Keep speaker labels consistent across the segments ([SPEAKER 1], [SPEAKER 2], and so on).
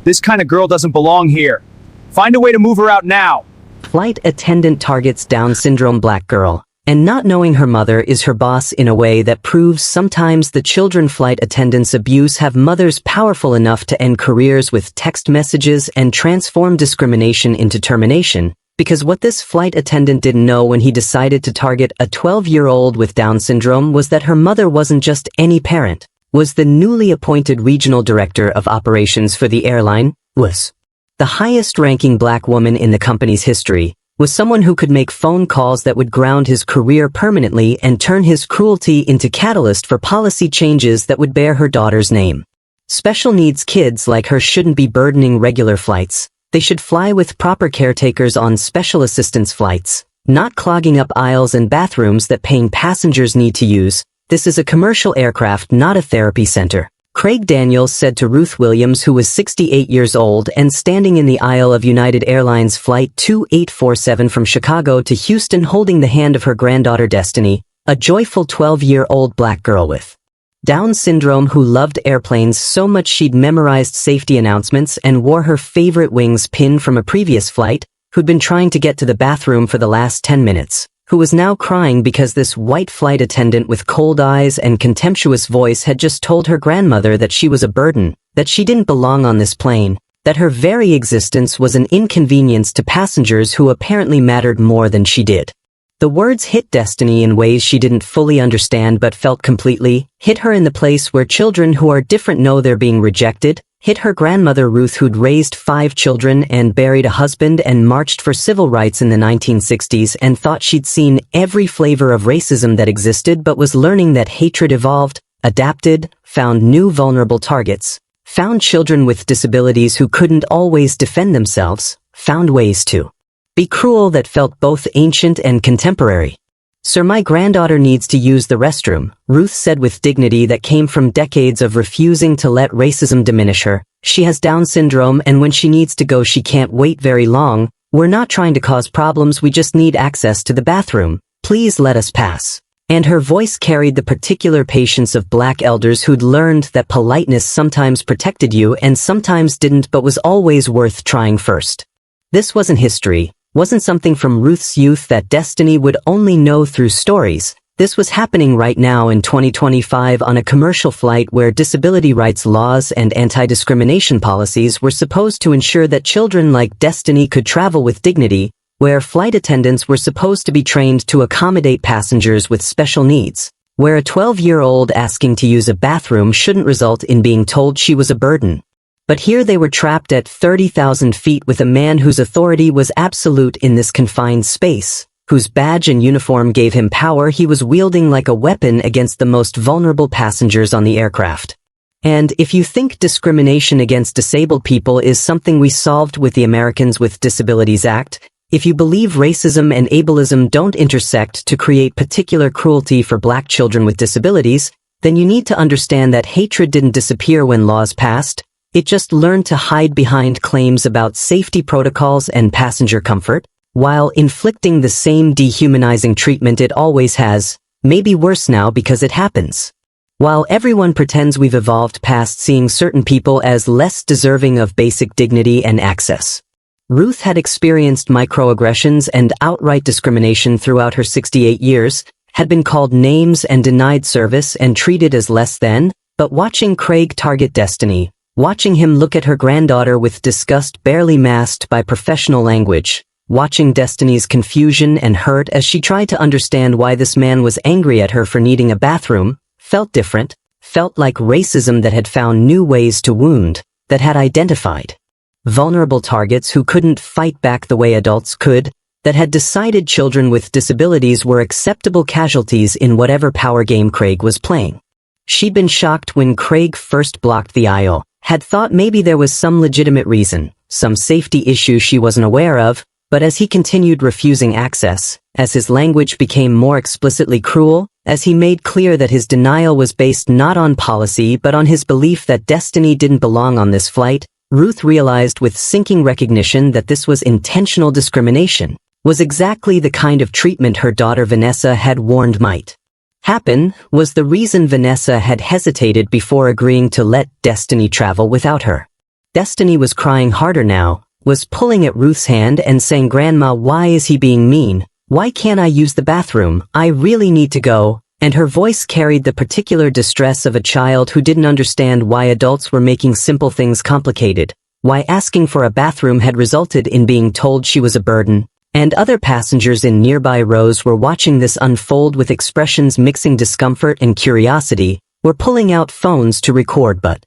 [SPEAKER 1] This kind of girl doesn't belong here. Find a way to move her out now.
[SPEAKER 2] Flight attendant targets Down syndrome black girl, and not knowing her mother is her boss in a way that proves sometimes the children flight attendants abuse have mothers powerful enough to end careers with text messages and transform discrimination into termination, because what this flight attendant didn't know when he decided to target a 12-year-old with Down syndrome was that her mother wasn't just any parent, was the newly appointed regional director of operations for the airline, was the highest-ranking black woman in the company's history, was someone who could make phone calls that would ground his career permanently and turn his cruelty into catalyst for policy changes that would bear her daughter's name. Special needs kids like her shouldn't be burdening regular flights. They should fly with proper caretakers on special assistance flights, not clogging up aisles and bathrooms that paying passengers need to use. This is a commercial aircraft, not a therapy center. Craig Daniels said to Ruth Williams, who was 68 years old and standing in the aisle of United Airlines Flight 2847 from Chicago to Houston holding the hand of her granddaughter Destiny, a joyful 12-year-old black girl with Down syndrome who loved airplanes so much she'd memorized safety announcements and wore her favorite wings pin from a previous flight, who'd been trying to get to the bathroom for the last 10 minutes. Who was now crying because this white flight attendant with cold eyes and contemptuous voice had just told her grandmother that she was a burden, that she didn't belong on this plane, that her very existence was an inconvenience to passengers who apparently mattered more than she did. The words hit Destiny in ways she didn't fully understand but felt completely, hit her in the place where children who are different know they're being rejected, hit her grandmother Ruth, who'd raised 5 children and buried a husband and marched for civil rights in the 1960s and thought she'd seen every flavor of racism that existed but was learning that hatred evolved, adapted, found new vulnerable targets, found children with disabilities who couldn't always defend themselves, found ways to be cruel that felt both ancient and contemporary. "Sir, my granddaughter needs to use the restroom," Ruth said with dignity that came from decades of refusing to let racism diminish her. "She has Down syndrome and when she needs to go she can't wait very long. We're not trying to cause problems, we just need access to the bathroom. Please let us pass." And her voice carried the particular patience of black elders who'd learned that politeness sometimes protected you and sometimes didn't but was always worth trying first. This wasn't history. Wasn't something from Ruth's youth that Destiny would only know through stories. This was happening right now in 2025 on a commercial flight where disability rights laws and anti-discrimination policies were supposed to ensure that children like Destiny could travel with dignity, where flight attendants were supposed to be trained to accommodate passengers with special needs, where a 12-year-old asking to use a bathroom shouldn't result in being told she was a burden. But here they were trapped at 30,000 feet with a man whose authority was absolute in this confined space, whose badge and uniform gave him power he was wielding like a weapon against the most vulnerable passengers on the aircraft. And if you think discrimination against disabled people is something we solved with the Americans with Disabilities Act, if you believe racism and ableism don't intersect to create particular cruelty for black children with disabilities, then you need to understand that hatred didn't disappear when laws passed. It just learned to hide behind claims about safety protocols and passenger comfort, while inflicting the same dehumanizing treatment it always has, maybe worse now because it happens. While everyone pretends we've evolved past seeing certain people as less deserving of basic dignity and access. Ruth had experienced microaggressions and outright discrimination throughout her 68 years, had been called names and denied service and treated as less than, but watching Craig target Destiny, watching him look at her granddaughter with disgust barely masked by professional language, watching Destiny's confusion and hurt as she tried to understand why this man was angry at her for needing a bathroom, felt different, felt like racism that had found new ways to wound, that had identified vulnerable targets who couldn't fight back the way adults could, that had decided children with disabilities were acceptable casualties in whatever power game Craig was playing. She'd been shocked when Craig first blocked the aisle, had thought maybe there was some legitimate reason, some safety issue she wasn't aware of, but as he continued refusing access, as his language became more explicitly cruel, as he made clear that his denial was based not on policy but on his belief that Destiny didn't belong on this flight, Ruth realized with sinking recognition that this was intentional discrimination, was exactly the kind of treatment her daughter Vanessa had warned might happen, was the reason Vanessa had hesitated before agreeing to let Destiny travel without her. Destiny was crying harder now, was pulling at Ruth's hand and saying, "Grandma, why is he being mean? Why can't I use the bathroom? I really need to go." And her voice carried the particular distress of a child who didn't understand why adults were making simple things complicated, why asking for a bathroom had resulted in being told she was a burden. And other passengers in nearby rows were watching this unfold with expressions mixing discomfort and curiosity, were pulling out phones to record but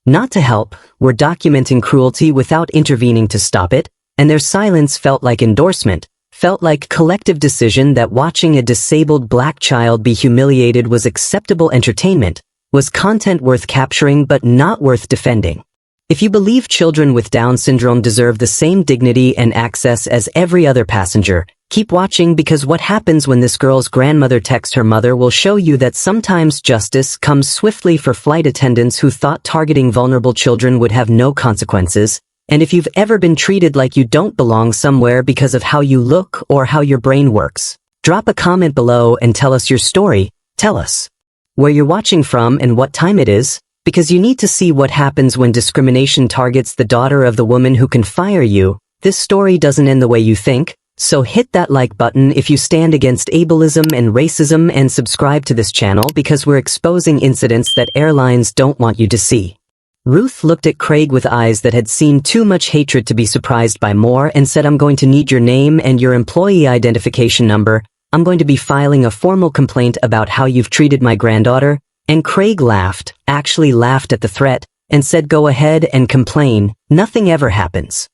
[SPEAKER 2] not to help, were documenting cruelty without intervening to stop it, and their silence felt like endorsement, felt like collective decision that watching a disabled black child be humiliated was acceptable entertainment, was content worth capturing but not worth defending. If you believe children with Down syndrome deserve the same dignity and access as every other passenger, keep watching, because what happens when this girl's grandmother texts her mother will show you that sometimes justice comes swiftly for flight attendants who thought targeting vulnerable children would have no consequences. And if you've ever been treated like you don't belong somewhere because of how you look or how your brain works, drop a comment below and tell us your story. Tell us where you're watching from and what time it is, because you need to see what happens when discrimination targets the daughter of the woman who can fire you. This story doesn't end the way you think, so hit that like button if you stand against ableism and racism, and subscribe to this channel because we're exposing incidents that airlines don't want you to see. Ruth looked at Craig with eyes that had seen too much hatred to be surprised by more and said, "I'm going to need your name and your employee identification number. I'm going to be filing a formal complaint about how you've treated my granddaughter." And Craig laughed, actually laughed at the threat, and said, "Go ahead and complain. Nothing ever happens.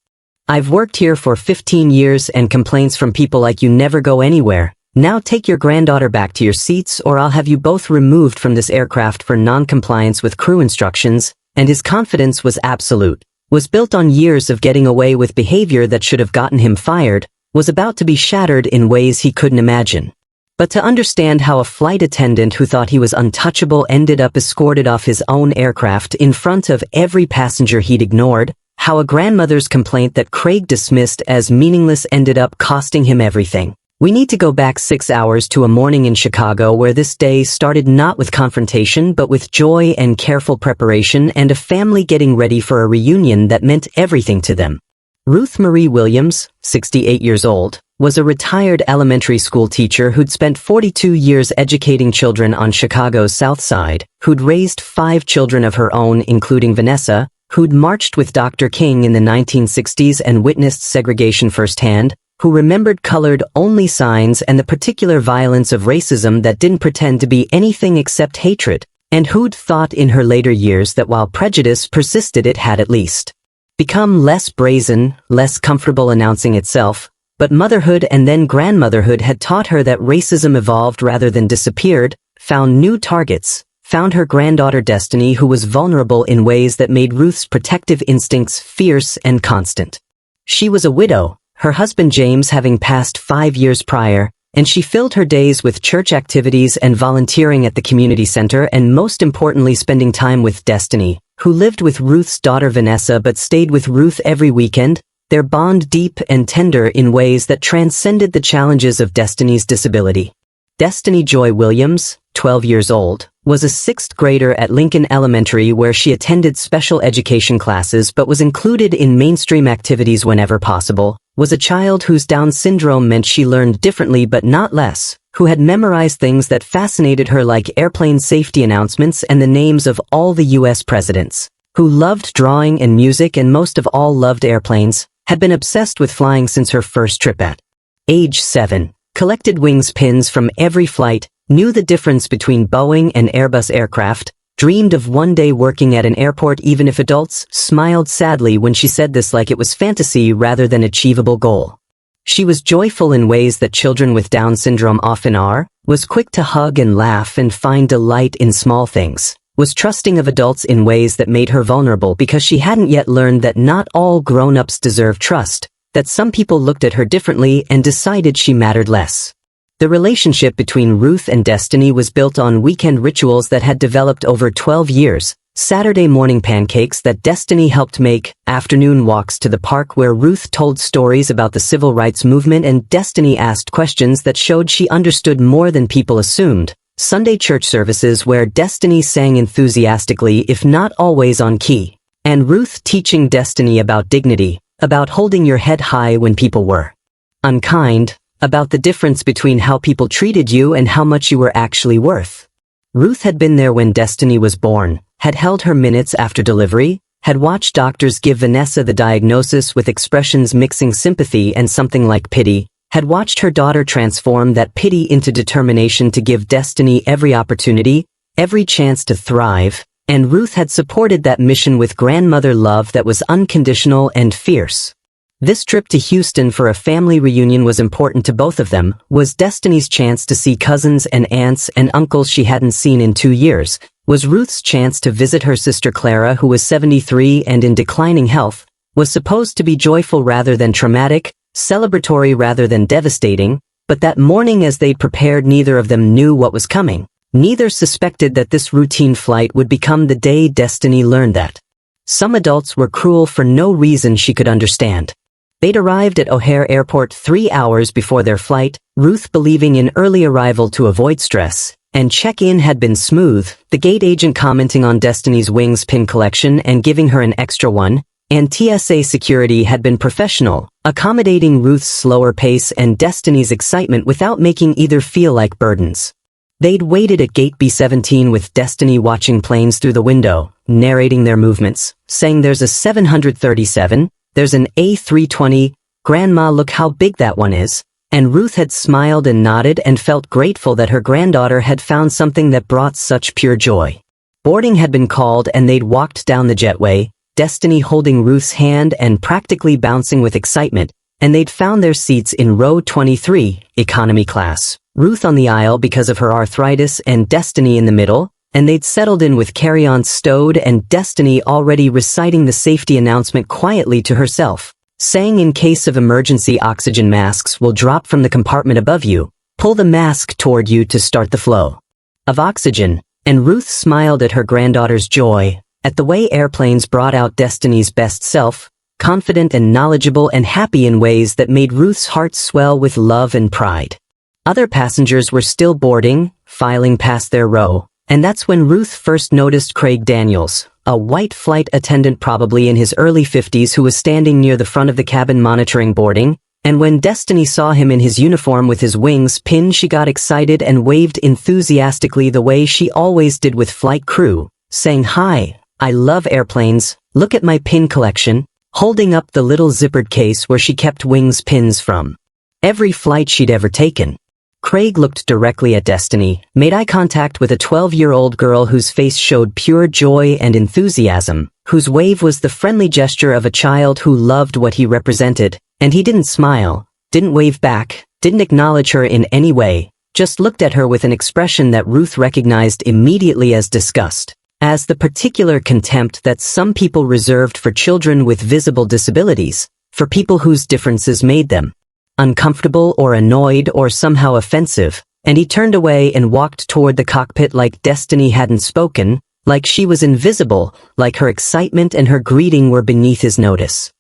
[SPEAKER 2] I've worked here for 15 years and complaints from people like you never go anywhere. Now take your granddaughter back to your seats or I'll have you both removed from this aircraft for non-compliance with crew instructions." And his confidence was absolute, was built on years of getting away with behavior that should have gotten him fired, was about to be shattered in ways he couldn't imagine. But to understand how a flight attendant who thought he was untouchable ended up escorted off his own aircraft in front of every passenger he'd ignored, how a grandmother's complaint that Craig dismissed as meaningless ended up costing him everything. We need to go back 6 hours to a morning in Chicago where this day started not with confrontation but with joy and careful preparation and a family getting ready for a reunion that meant everything to them. Ruth Marie Williams, 68 years old, was a retired elementary school teacher who'd spent 42 years educating children on Chicago's South Side, who'd raised 5 children of her own including Vanessa, who'd marched with Dr. King in the 1960s and witnessed segregation firsthand, who remembered colored-only signs and the particular violence of racism that didn't pretend to be anything except hatred, and who'd thought in her later years that while prejudice persisted it had at least become less brazen, less comfortable announcing itself, but motherhood and then grandmotherhood had taught her that racism evolved rather than disappeared, found new targets, found her granddaughter Destiny, who was vulnerable in ways that made Ruth's protective instincts fierce and constant. She was a widow, her husband James having passed 5 years prior, and she filled her days with church activities and volunteering at the community center and most importantly spending time with Destiny, who lived with Ruth's daughter Vanessa but stayed with Ruth every weekend, their bond deep and tender in ways that transcended the challenges of Destiny's disability. Destiny Joy Williams, 12 years old, was a 6th grader at Lincoln Elementary where she attended special education classes but was included in mainstream activities whenever possible, was a child whose Down syndrome meant she learned differently but not less, who had memorized things that fascinated her like airplane safety announcements and the names of all the U.S. presidents, who loved drawing and music and most of all loved airplanes, had been obsessed with flying since her first trip at age 7, collected wings pins from every flight, knew the difference between Boeing and Airbus aircraft, dreamed of one day working at an airport even if adults smiled sadly when she said this like it was fantasy rather than achievable goal. She was joyful in ways that children with Down syndrome often are, was quick to hug and laugh and find delight in small things, was trusting of adults in ways that made her vulnerable because she hadn't yet learned that not all grown-ups deserve trust, that some people looked at her differently and decided she mattered less. The relationship between Ruth and Destiny was built on weekend rituals that had developed over 12 years, Saturday morning pancakes that Destiny helped make, afternoon walks to the park where Ruth told stories about the civil rights movement and Destiny asked questions that showed she understood more than people assumed, Sunday church services where Destiny sang enthusiastically if not always on key, And Ruth teaching Destiny about dignity, about holding your head high when people were unkind, about the difference between how people treated you and how much you were actually worth. Ruth had been there when Destiny was born, had held her minutes after delivery, had watched doctors give Vanessa the diagnosis with expressions mixing sympathy and something like pity, had watched her daughter transform that pity into determination to give Destiny every opportunity, every chance to thrive, and Ruth had supported that mission with grandmother love that was unconditional and fierce. This trip to Houston for a family reunion was important to both of them, was Destiny's chance to see cousins and aunts and uncles she hadn't seen in 2 years, was Ruth's chance to visit her sister Clara who was 73 and in declining health, was supposed to be joyful rather than traumatic, celebratory rather than devastating, but that morning as they prepared neither of them knew what was coming. Neither suspected that this routine flight would become the day Destiny learned that some adults were cruel for no reason she could understand. They'd arrived at O'Hare Airport 3 hours before their flight, Ruth believing in early arrival to avoid stress, and check-in had been smooth, the gate agent commenting on Destiny's wings pin collection and giving her an extra one, and TSA security had been professional, accommodating Ruth's slower pace and Destiny's excitement without making either feel like burdens. They'd waited at gate B17 with Destiny watching planes through the window, narrating their movements, saying there's a 737, there's an A320, Grandma look how big that one is, and Ruth had smiled and nodded and felt grateful that her granddaughter had found something that brought such pure joy. Boarding had been called and they'd walked down the jetway, Destiny holding Ruth's hand and practically bouncing with excitement, and they'd found their seats in row 23, economy class. Ruth on the aisle because of her arthritis and Destiny in the middle, and they'd settled in with carry-on stowed and Destiny already reciting the safety announcement quietly to herself, saying in case of emergency oxygen masks will drop from the compartment above you, pull the mask toward you to start the flow of oxygen, and Ruth smiled at her granddaughter's joy, at the way airplanes brought out Destiny's best self, confident and knowledgeable and happy in ways that made Ruth's heart swell with love and pride. Other passengers were still boarding, filing past their row, and that's when Ruth first noticed Craig Daniels, a white flight attendant probably in his early 50s who was standing near the front of the cabin monitoring boarding, and when Destiny saw him in his uniform with his wings pinned she got excited and waved enthusiastically the way she always did with flight crew, saying, "Hi, I love airplanes, look at my pin collection," holding up the little zippered case where she kept wings pins from every flight she'd ever taken. Craig looked directly at Destiny, made eye contact with a 12-year-old girl whose face showed pure joy and enthusiasm, whose wave was the friendly gesture of a child who loved what he represented, and he didn't smile, didn't wave back, didn't acknowledge her in any way, just looked at her with an expression that Ruth recognized immediately as disgust, as the particular contempt that some people reserved for children with visible disabilities, for people whose differences made them uncomfortable or annoyed or somehow offensive, and he turned away and walked toward the cockpit like Destiny hadn't spoken, like she was invisible, like her excitement and her greeting were beneath his notice.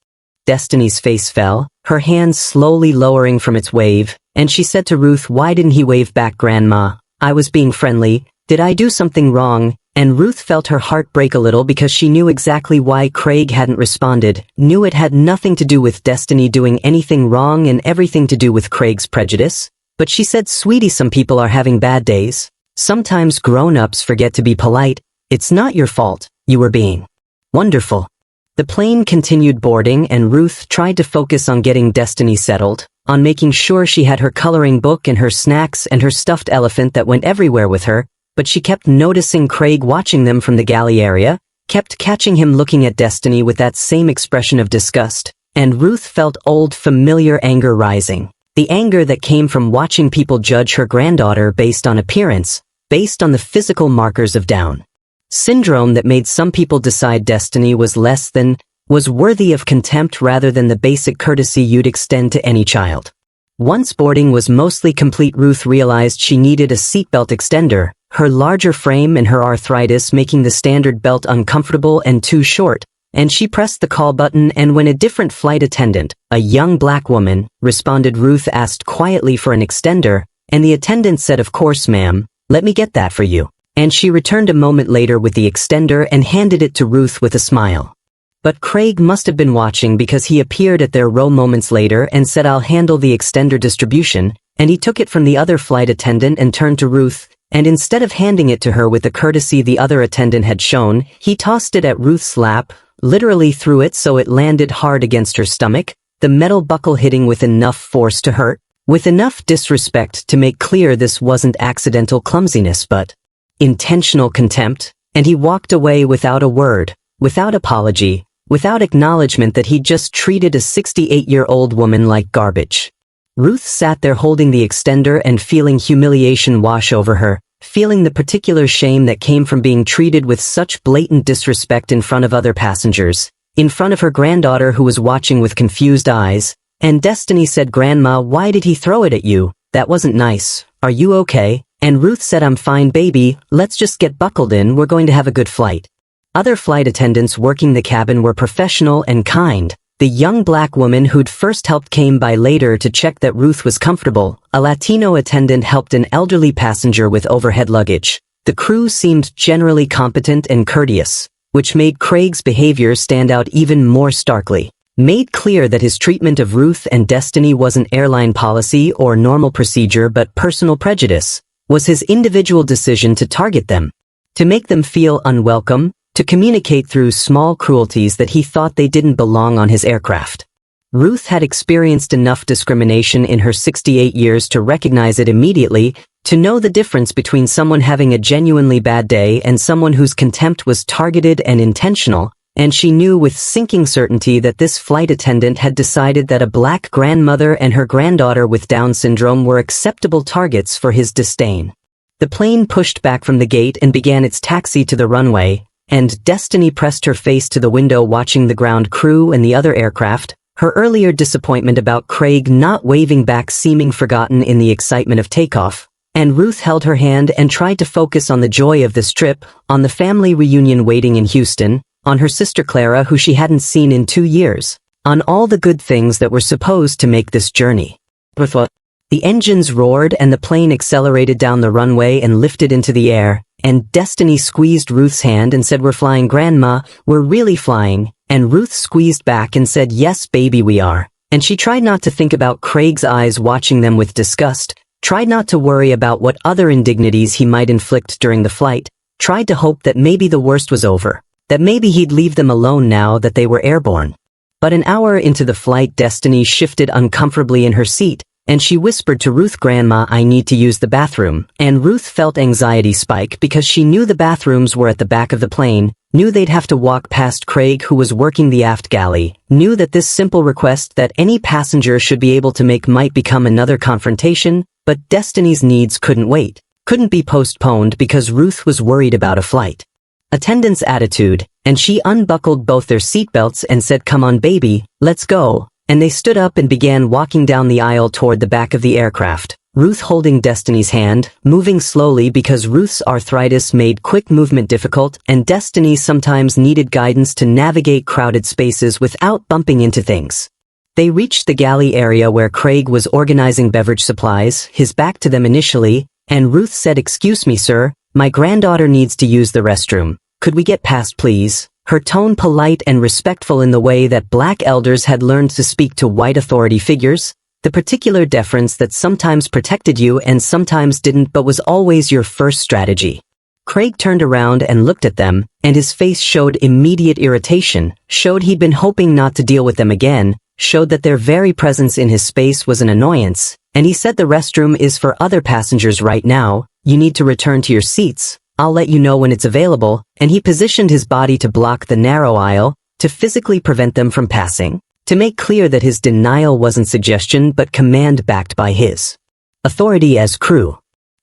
[SPEAKER 2] Destiny's face fell, her hands slowly lowering from its wave, and she said to Ruth, "Why didn't he wave back, Grandma? I was being friendly. Did I do something wrong?" And Ruth felt her heart break a little because she knew exactly why Craig hadn't responded, knew it had nothing to do with Destiny doing anything wrong and everything to do with Craig's prejudice. But she said, "Sweetie, some people are having bad days. Sometimes grown-ups forget to be polite. It's not your fault. You were being wonderful." The plane continued boarding and Ruth tried to focus on getting Destiny settled, on making sure she had her coloring book and her snacks and her stuffed elephant that went everywhere with her, but she kept noticing Craig watching them from the galley area, kept catching him looking at Destiny with that same expression of disgust, and Ruth felt old familiar anger rising. The anger that came from watching people judge her granddaughter based on appearance, based on the physical markers of Down syndrome that made some people decide Destiny was less than, was worthy of contempt rather than the basic courtesy you'd extend to any child. Once boarding was mostly complete, Ruth realized she needed a seatbelt extender, her larger frame and her arthritis making the standard belt uncomfortable and too short, and she pressed the call button, and when a different flight attendant, a young black woman, responded, Ruth asked quietly for an extender, and the attendant said, "Of course, ma'am, let me get that for you." And she returned a moment later with the extender and handed it to Ruth with a smile. But Craig must have been watching because he appeared at their row moments later and said, "I'll handle the extender distribution," and he took it from the other flight attendant and turned to Ruth, and instead of handing it to her with the courtesy the other attendant had shown, he tossed it at Ruth's lap, literally threw it so it landed hard against her stomach, the metal buckle hitting with enough force to hurt, with enough disrespect to make clear this wasn't accidental clumsiness but intentional contempt, and he walked away without a word, without apology, without acknowledgement that he'd just treated a 68-year-old woman like garbage. Ruth sat there holding the extender and feeling humiliation wash over her, feeling the particular shame that came from being treated with such blatant disrespect in front of other passengers, in front of her granddaughter who was watching with confused eyes, and Destiny said, "Grandma, why did he throw it at you? That wasn't nice. Are you okay?" And Ruth said, "I'm fine, baby, let's just get buckled in, we're going to have a good flight." Other flight attendants working the cabin were professional and kind. The young black woman who'd first helped came by later to check that Ruth was comfortable. A Latino attendant helped an elderly passenger with overhead luggage. The crew seemed generally competent and courteous, which made Craig's behavior stand out even more starkly. Made clear that his treatment of Ruth and Destiny wasn't airline policy or normal procedure but personal prejudice, was his individual decision to target them, to make them feel unwelcome, to communicate through small cruelties that he thought they didn't belong on his aircraft. Ruth had experienced enough discrimination in her 68 years to recognize it immediately, to know the difference between someone having a genuinely bad day and someone whose contempt was targeted and intentional, and she knew with sinking certainty that this flight attendant had decided that a black grandmother and her granddaughter with Down syndrome were acceptable targets for his disdain. The plane pushed back from the gate and began its taxi to the runway, and Destiny pressed her face to the window watching the ground crew and the other aircraft, her earlier disappointment about Craig not waving back seeming forgotten in the excitement of takeoff, and Ruth held her hand and tried to focus on the joy of this trip, on the family reunion waiting in Houston, on her sister Clara who she hadn't seen in 2 years, on all the good things that were supposed to make this journey. The engines roared and the plane accelerated down the runway and lifted into the air, and Destiny squeezed Ruth's hand and said, "We're flying, Grandma, we're really flying," and Ruth squeezed back and said, "Yes, baby, we are." And she tried not to think about Craig's eyes watching them with disgust, tried not to worry about what other indignities he might inflict during the flight, tried to hope that maybe the worst was over, that maybe he'd leave them alone now that they were airborne. But an hour into the flight, Destiny shifted uncomfortably in her seat, and she whispered to Ruth, "Grandma, I need to use the bathroom." And Ruth felt anxiety spike because she knew the bathrooms were at the back of the plane, knew they'd have to walk past Craig who was working the aft galley, knew that this simple request that any passenger should be able to make might become another confrontation, but Destiny's needs couldn't wait, couldn't be postponed because Ruth was worried about a flight attendant's attitude, and she unbuckled both their seatbelts and said, "Come on, baby, let's go." And they stood up and began walking down the aisle toward the back of the aircraft, Ruth holding Destiny's hand, moving slowly because Ruth's arthritis made quick movement difficult and Destiny sometimes needed guidance to navigate crowded spaces without bumping into things. They reached the galley area where Craig was organizing beverage supplies, his back to them initially, and Ruth said, "Excuse me, sir, my granddaughter needs to use the restroom. Could we get past, please?" Her tone polite and respectful in the way that black elders had learned to speak to white authority figures, the particular deference that sometimes protected you and sometimes didn't but was always your first strategy. Craig turned around and looked at them, and his face showed immediate irritation, showed he'd been hoping not to deal with them again, showed that their very presence in his space was an annoyance, and he said, "The restroom is for other passengers right now, you need to return to your seats. I'll let you know when it's available," and he positioned his body to block the narrow aisle, to physically prevent them from passing, to make clear that his denial wasn't suggestion but command backed by his authority as crew.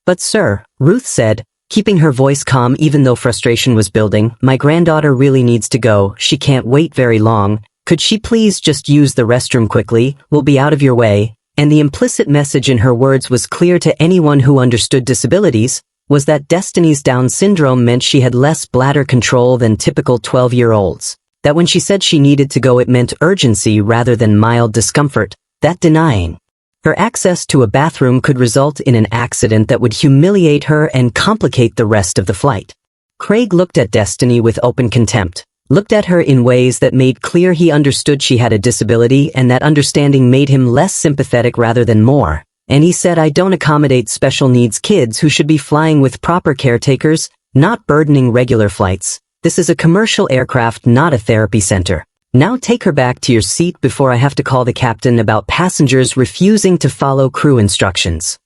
[SPEAKER 2] "But sir," Ruth said, keeping her voice calm even though frustration was building, "my granddaughter really needs to go, she can't wait very long, could she please just use the restroom quickly, we'll be out of your way," and the implicit message in her words was clear to anyone who understood disabilities, was that Destiny's Down syndrome meant she had less bladder control than typical 12-year-olds. That when she said she needed to go it meant urgency rather than mild discomfort, that denying her access to a bathroom could result in an accident that would humiliate her and complicate the rest of the flight. Craig looked at Destiny with open contempt, looked at her in ways that made clear he understood she had a disability, and that understanding made him less sympathetic rather than more. And he said, I don't accommodate special needs kids who should be flying with proper caretakers, not burdening regular flights. This is a commercial aircraft, not a therapy center. Now take her back to your seat before I have to call the captain about passengers refusing to follow crew instructions.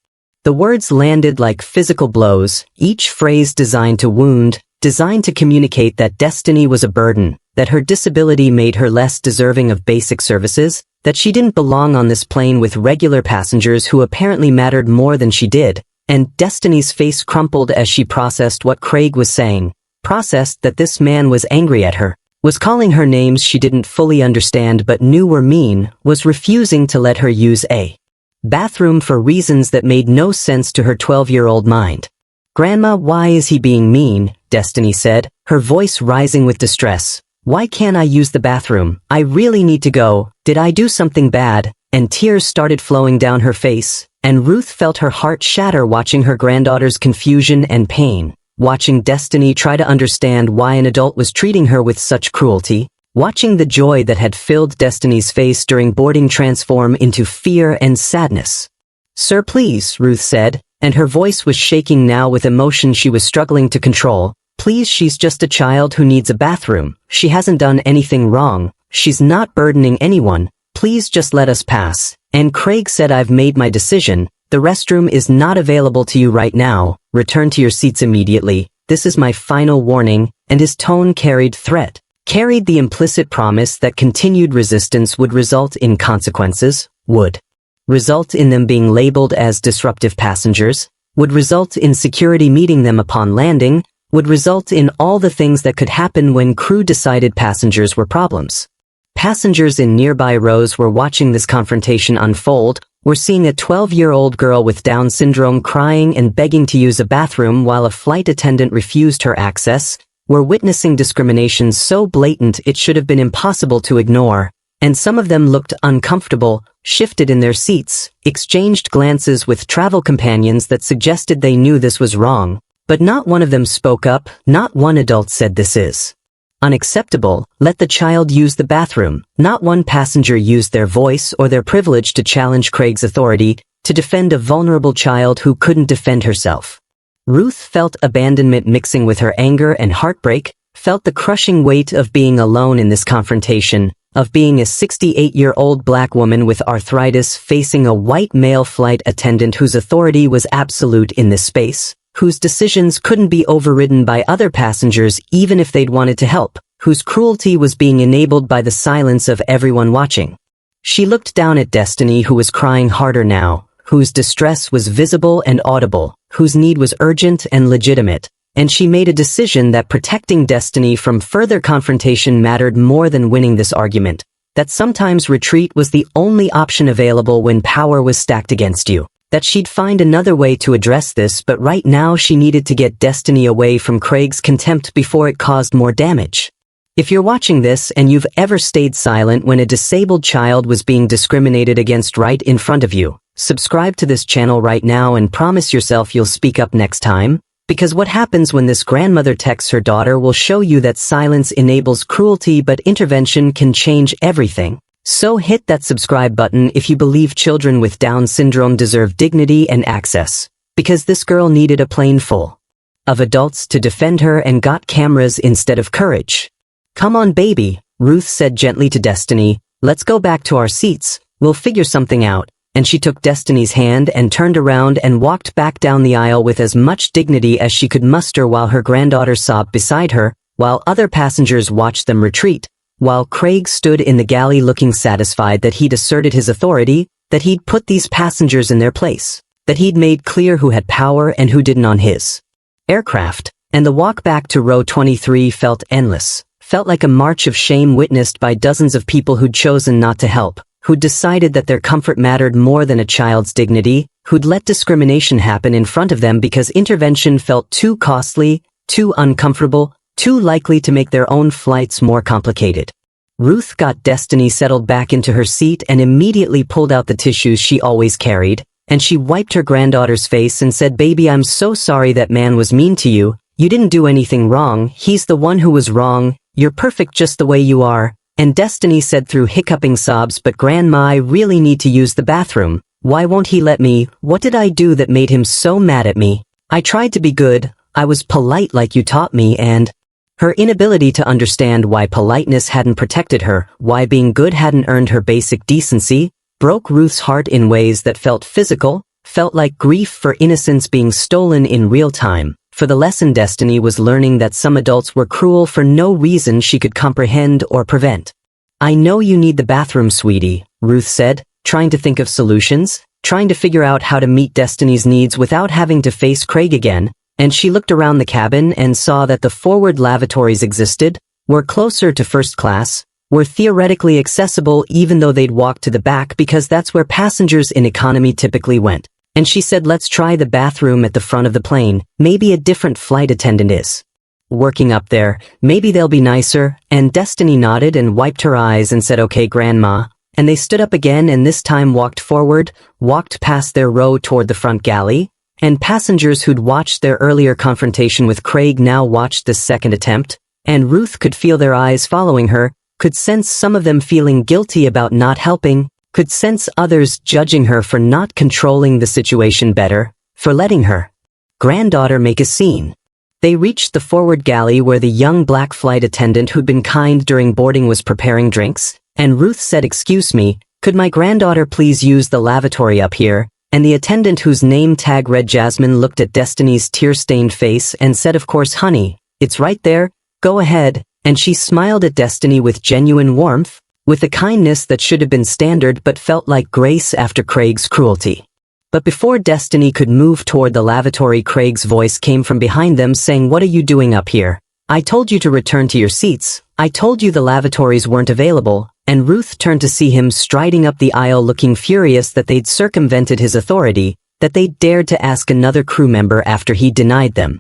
[SPEAKER 2] The words landed like physical blows, each phrase designed to wound, designed to communicate that destiny was a burden, that her disability made her less deserving of basic services, that she didn't belong on this plane with regular passengers who apparently mattered more than she did, and Destiny's face crumpled as she processed what Craig was saying, processed that this man was angry at her, was calling her names she didn't fully understand but knew were mean, was refusing to let her use a bathroom for reasons that made no sense to her 12-year-old mind. Grandma, why is he being mean? Destiny said, her voice rising with distress. Why can't I use the bathroom? I really need to go. Did I do something bad? And tears started flowing down her face, and Ruth felt her heart shatter watching her granddaughter's confusion and pain, watching Destiny try to understand why an adult was treating her with such cruelty, watching the joy that had filled Destiny's face during boarding transform into fear and sadness. Sir, please, Ruth said, and her voice was shaking now with emotion she was struggling to control. Please, she's just a child who needs a bathroom. She hasn't done anything wrong. She's not burdening anyone. Please just let us pass. And Craig said, I've made my decision. The restroom is not available to you right now. Return to your seats immediately. This is my final warning, and his tone carried threat, carried the implicit promise that continued resistance would result in consequences, would result in them being labeled as disruptive passengers, would result in security meeting them upon landing, would result in all the things that could happen when crew decided passengers were problems. Passengers in nearby rows were watching this confrontation unfold, were seeing a 12-year-old girl with Down syndrome crying and begging to use a bathroom while a flight attendant refused her access, were witnessing discrimination so blatant it should have been impossible to ignore, and some of them looked uncomfortable, shifted in their seats, exchanged glances with travel companions that suggested they knew this was wrong. But not one of them spoke up, not one adult said this is unacceptable, let the child use the bathroom. Not one passenger used their voice or their privilege to challenge Craig's authority, to defend a vulnerable child who couldn't defend herself. Ruth felt abandonment mixing with her anger and heartbreak, felt the crushing weight of being alone in this confrontation, of being a 68-year-old black woman with arthritis facing a white male flight attendant whose authority was absolute in this space, whose decisions couldn't be overridden by other passengers even if they'd wanted to help, whose cruelty was being enabled by the silence of everyone watching. She looked down at Destiny, who was crying harder now, whose distress was visible and audible, whose need was urgent and legitimate, and she made a decision that protecting Destiny from further confrontation mattered more than winning this argument, that sometimes retreat was the only option available when power was stacked against you. That she'd find another way to address this, but right now she needed to get Destiny away from Craig's contempt before it caused more damage. If you're watching this and you've ever stayed silent when a disabled child was being discriminated against right in front of you, subscribe to this channel right now and promise yourself you'll speak up next time, because what happens when this grandmother texts her daughter will show you that silence enables cruelty, but intervention can change everything. So hit that subscribe button if you believe children with Down syndrome deserve dignity and access, because this girl needed a plane full of adults to defend her and got cameras instead of courage. Come on, baby, Ruth said gently to Destiny, let's go back to our seats, we'll figure something out, and she took Destiny's hand and turned around and walked back down the aisle with as much dignity as she could muster while her granddaughter sobbed beside her, while other passengers watched them retreat. While Craig stood in the galley looking satisfied that he'd asserted his authority, that he'd put these passengers in their place, that he'd made clear who had power and who didn't on his aircraft, and the walk back to row 23 felt endless, felt like a march of shame witnessed by dozens of people who'd chosen not to help, who'd decided that their comfort mattered more than a child's dignity, who'd let discrimination happen in front of them because intervention felt too costly, too uncomfortable, too likely to make their own flights more complicated. Ruth got Destiny settled back into her seat and immediately pulled out the tissues she always carried, and she wiped her granddaughter's face and said, baby, I'm so sorry that man was mean to you. You didn't do anything wrong. He's the one who was wrong. You're perfect just the way you are. And Destiny said through hiccuping sobs, but Grandma, I really need to use the bathroom. Why won't he let me? What did I do that made him so mad at me? I tried to be good. I was polite like you taught me, and her inability to understand why politeness hadn't protected her, why being good hadn't earned her basic decency, broke Ruth's heart in ways that felt physical, felt like grief for innocence being stolen in real time. For the lesson Destiny was learning that some adults were cruel for no reason she could comprehend or prevent. I know you need the bathroom, sweetie, Ruth said, trying to think of solutions, trying to figure out how to meet Destiny's needs without having to face Craig again, and she looked around the cabin and saw that the forward lavatories existed, were closer to first class, were theoretically accessible even though they'd walk to the back because that's where passengers in economy typically went. And she said, let's try the bathroom at the front of the plane. Maybe a different flight attendant is working up there. Maybe they'll be nicer. And Destiny nodded and wiped her eyes and said, okay, Grandma. And they stood up again and this time walked forward, walked past their row toward the front galley. And passengers who'd watched their earlier confrontation with Craig now watched this second attempt. And Ruth could feel their eyes following her, could sense some of them feeling guilty about not helping, could sense others judging her for not controlling the situation better, for letting her granddaughter make a scene. They reached the forward galley where the young black flight attendant who'd been kind during boarding was preparing drinks, and Ruth said, excuse me, could my granddaughter please use the lavatory up here? And the attendant whose name tag read Jasmine looked at Destiny's tear-stained face and said, of course, honey, it's right there, go ahead. And she smiled at Destiny with genuine warmth, with a kindness that should have been standard but felt like grace after Craig's cruelty. But before Destiny could move toward the lavatory, Craig's voice came from behind them saying, what are you doing up here? I told you to return to your seats. I told you the lavatories weren't available. And Ruth turned to see him striding up the aisle looking furious that they'd circumvented his authority, that they'd dared to ask another crew member after he denied them.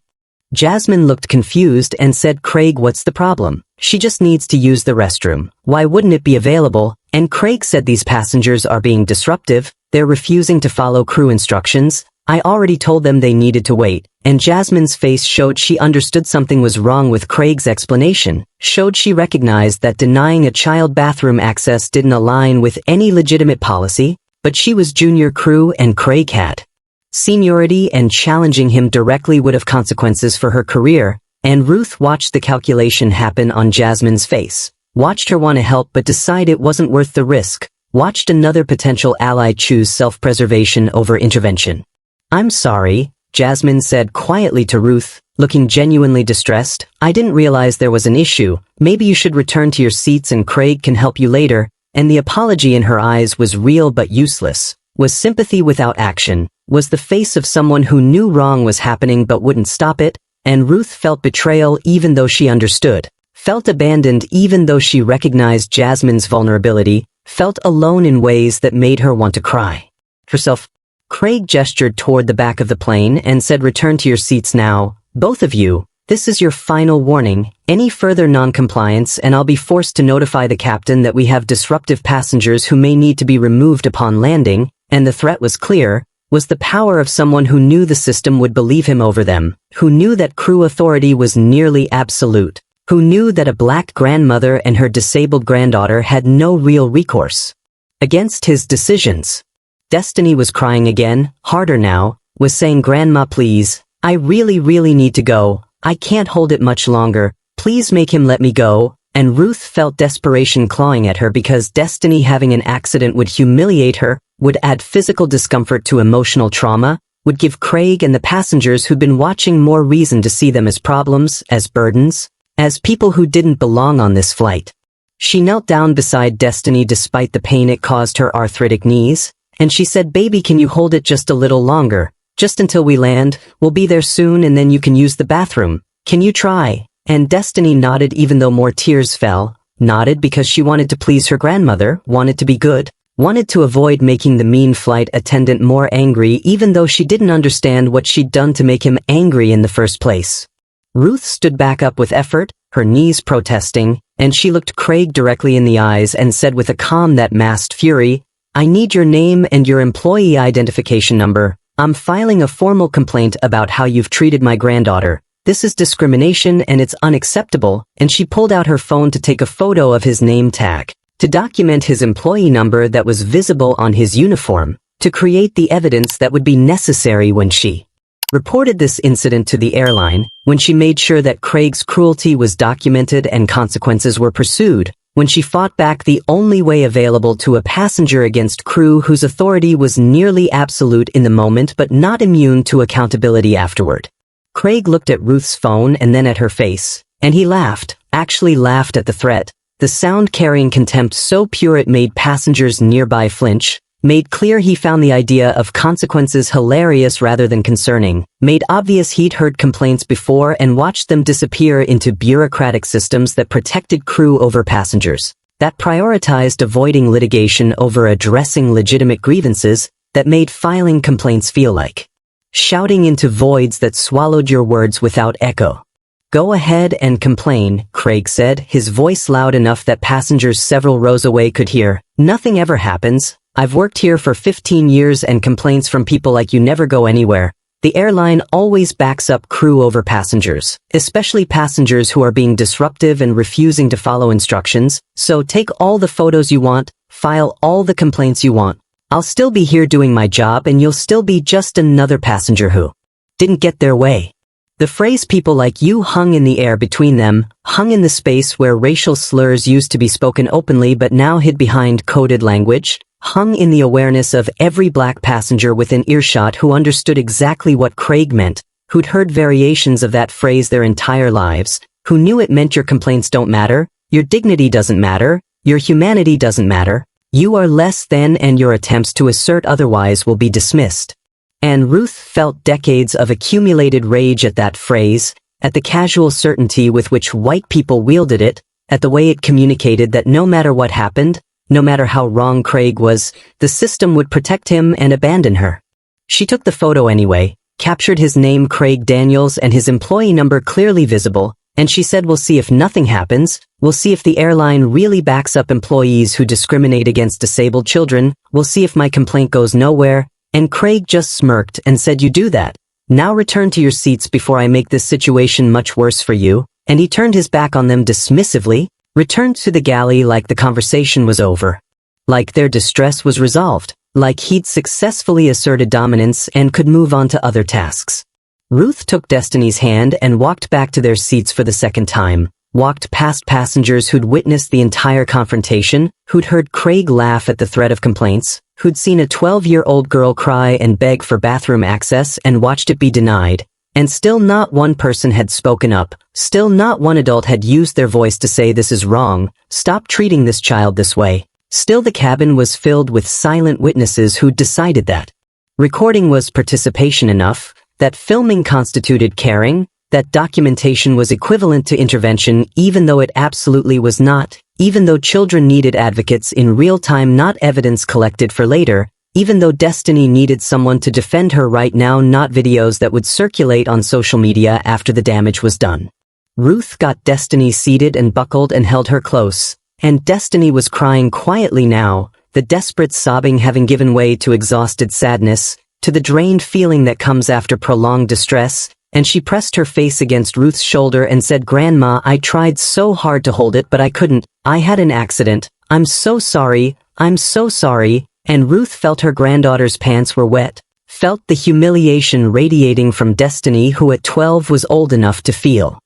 [SPEAKER 2] Jasmine looked confused and said, Craig, what's the problem? She just needs to use the restroom. Why wouldn't it be available? And Craig said, these passengers are being disruptive. They're refusing to follow crew instructions. I already told them they needed to wait. And Jasmine's face showed she understood something was wrong with Craig's explanation, showed she recognized that denying a child bathroom access didn't align with any legitimate policy, but she was junior crew and Craig had seniority, and challenging him directly would have consequences for her career. And Ruth watched the calculation happen on Jasmine's face, watched her want to help but decide it wasn't worth the risk, watched another potential ally choose self-preservation over intervention. I'm sorry, Jasmine said quietly to Ruth, looking genuinely distressed. I didn't realize there was an issue. Maybe you should return to your seats and Craig can help you later. And the apology in her eyes was real but useless, was sympathy without action, was the face of someone who knew wrong was happening but wouldn't stop it. And Ruth felt betrayal even though she understood, felt abandoned even though she recognized Jasmine's vulnerability, felt alone in ways that made her want to cry herself. Craig gestured toward the back of the plane and said, return to your seats now, both of you. This is your final warning. Any further non-compliance and I'll be forced to notify the captain that we have disruptive passengers who may need to be removed upon landing. And the threat was clear, was the power of someone who knew the system would believe him over them, who knew that crew authority was nearly absolute, who knew that a black grandmother and her disabled granddaughter had no real recourse against his decisions. Destiny was crying again, harder now, was saying, Grandma, please, I really need to go. I can't hold it much longer. Please make him let me go. And Ruth felt desperation clawing at her because Destiny having an accident would humiliate her, would add physical discomfort to emotional trauma, would give Craig and the passengers who'd been watching more reason to see them as problems, as burdens, as people who didn't belong on this flight. She knelt down beside Destiny despite the pain it caused her arthritic knees, and she said, baby, can you hold it just a little longer? Just until we land, we'll be there soon and then you can use the bathroom. Can you try? And Destiny nodded even though more tears fell, nodded because she wanted to please her grandmother, wanted to be good, wanted to avoid making the mean flight attendant more angry even though she didn't understand what she'd done to make him angry in the first place. Ruth stood back up with effort, her knees protesting, and she looked Craig directly in the eyes and said with a calm that masked fury, I need your name and your employee identification number. I'm filing a formal complaint about how you've treated my granddaughter. This is discrimination and it's unacceptable, and she pulled out her phone to take a photo of his name tag, to document his employee number that was visible on his uniform, to create the evidence that would be necessary when she reported this incident to the airline, when she made sure that Craig's cruelty was documented and consequences were pursued, when she fought back the only way available to a passenger against crew whose authority was nearly absolute in the moment but not immune to accountability afterward. Craig looked at Ruth's phone and then at her face, and he laughed, actually laughed at the threat, the sound carrying contempt so pure it made passengers nearby flinch, made clear he found the idea of consequences hilarious rather than concerning, made obvious he'd heard complaints before and watched them disappear into bureaucratic systems that protected crew over passengers, that prioritized avoiding litigation over addressing legitimate grievances, that made filing complaints feel like shouting into voids that swallowed your words without echo. "Go ahead and complain," Craig said, his voice loud enough that passengers several rows away could hear. "Nothing ever happens. I've worked here for 15 years and complaints from people like you never go anywhere. The airline always backs up crew over passengers, especially passengers who are being disruptive and refusing to follow instructions, so take all the photos you want, file all the complaints you want. I'll still be here doing my job and you'll still be just another passenger who didn't get their way." The phrase "people like you" hung in the air between them, hung in the space where racial slurs used to be spoken openly but now hid behind coded language, hung in the awareness of every black passenger within earshot who understood exactly what Craig meant, who'd heard variations of that phrase their entire lives, who knew it meant your complaints don't matter, your dignity doesn't matter, your humanity doesn't matter, you are less than and your attempts to assert otherwise will be dismissed. And Ruth felt decades of accumulated rage at that phrase, at the casual certainty with which white people wielded it, at the way it communicated that no matter what happened, no matter how wrong Craig was, the system would protect him and abandon her. She took the photo anyway, captured his name Craig Daniels and his employee number clearly visible, and she said, "We'll see if nothing happens, we'll see if the airline really backs up employees who discriminate against disabled children, we'll see if my complaint goes nowhere," and Craig just smirked and said, "You do that. Now return to your seats before I make this situation much worse for you," and he turned his back on them dismissively, returned to the galley like the conversation was over, like their distress was resolved, like he'd successfully asserted dominance and could move on to other tasks. Ruth took Destiny's hand and walked back to their seats for the second time, walked past passengers who'd witnessed the entire confrontation, who'd heard Craig laugh at the threat of complaints, who'd seen a 12-year-old girl cry and beg for bathroom access and watched it be denied. And still not one person had spoken up, still not one adult had used their voice to say this is wrong, stop treating this child this way. Still the cabin was filled with silent witnesses who'd decided that recording was participation enough, that filming constituted caring, that documentation was equivalent to intervention even though it absolutely was not, even though children needed advocates in real time, not evidence collected for later, even though Destiny needed someone to defend her right now, not videos that would circulate on social media after the damage was done. Ruth got Destiny seated and buckled and held her close, and Destiny was crying quietly now, the desperate sobbing having given way to exhausted sadness, to the drained feeling that comes after prolonged distress, and she pressed her face against Ruth's shoulder and said, "Grandma, I tried so hard to hold it but I couldn't, I had an accident, I'm so sorry, I'm so sorry," and Ruth felt her granddaughter's pants were wet, felt the humiliation radiating from Destiny, who at 12 was old enough to feel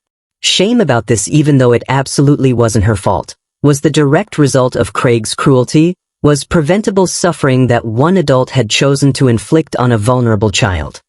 [SPEAKER 2] shame about this even though it absolutely wasn't her fault, was the direct result of Craig's cruelty, was preventable suffering that one adult had chosen to inflict on a vulnerable child.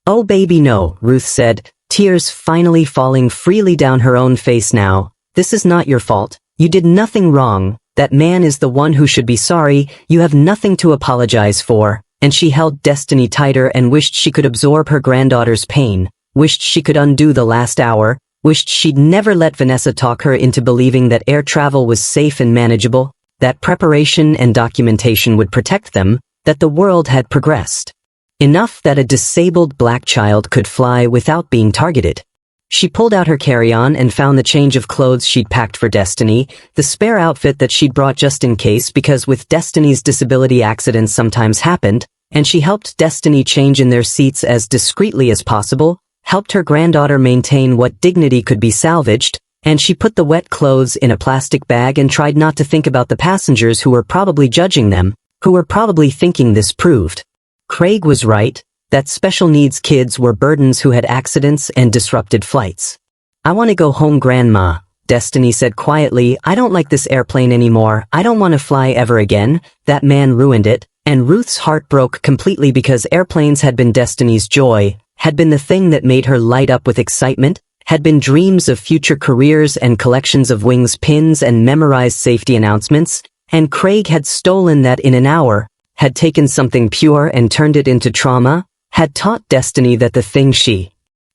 [SPEAKER 2] "Oh baby no," Ruth said, tears finally falling freely down her own face now. "This is not your fault. You did nothing wrong. That man is the one who should be sorry. You have nothing to apologize for." And she held Destiny tighter and wished she could absorb her granddaughter's pain, wished she could undo the last hour, wished she'd never let Vanessa talk her into believing that air travel was safe and manageable, that preparation and documentation would protect them, that the world had progressed enough that a disabled black child could fly without being targeted. She pulled out her carry-on and found the change of clothes she'd packed for Destiny, the spare outfit that she'd brought just in case because with Destiny's disability accidents sometimes happened, and she helped Destiny change in their seats as discreetly as possible, helped her granddaughter maintain what dignity could be salvaged, and she put the wet clothes in a plastic bag and tried not to think about the passengers who were probably judging them, who were probably thinking this proved. Craig was right, that special needs kids were burdens who had accidents and disrupted flights. "I want to go home, Grandma," Destiny said quietly. "I don't like this airplane anymore. I don't want to fly ever again. That man ruined it." And Ruth's heart broke completely because airplanes had been Destiny's joy, had been the thing that made her light up with excitement, had been dreams of future careers and collections of wings pins and memorized safety announcements, and Craig had stolen that in an hour, had taken something pure and turned it into trauma, had taught Destiny that the thing she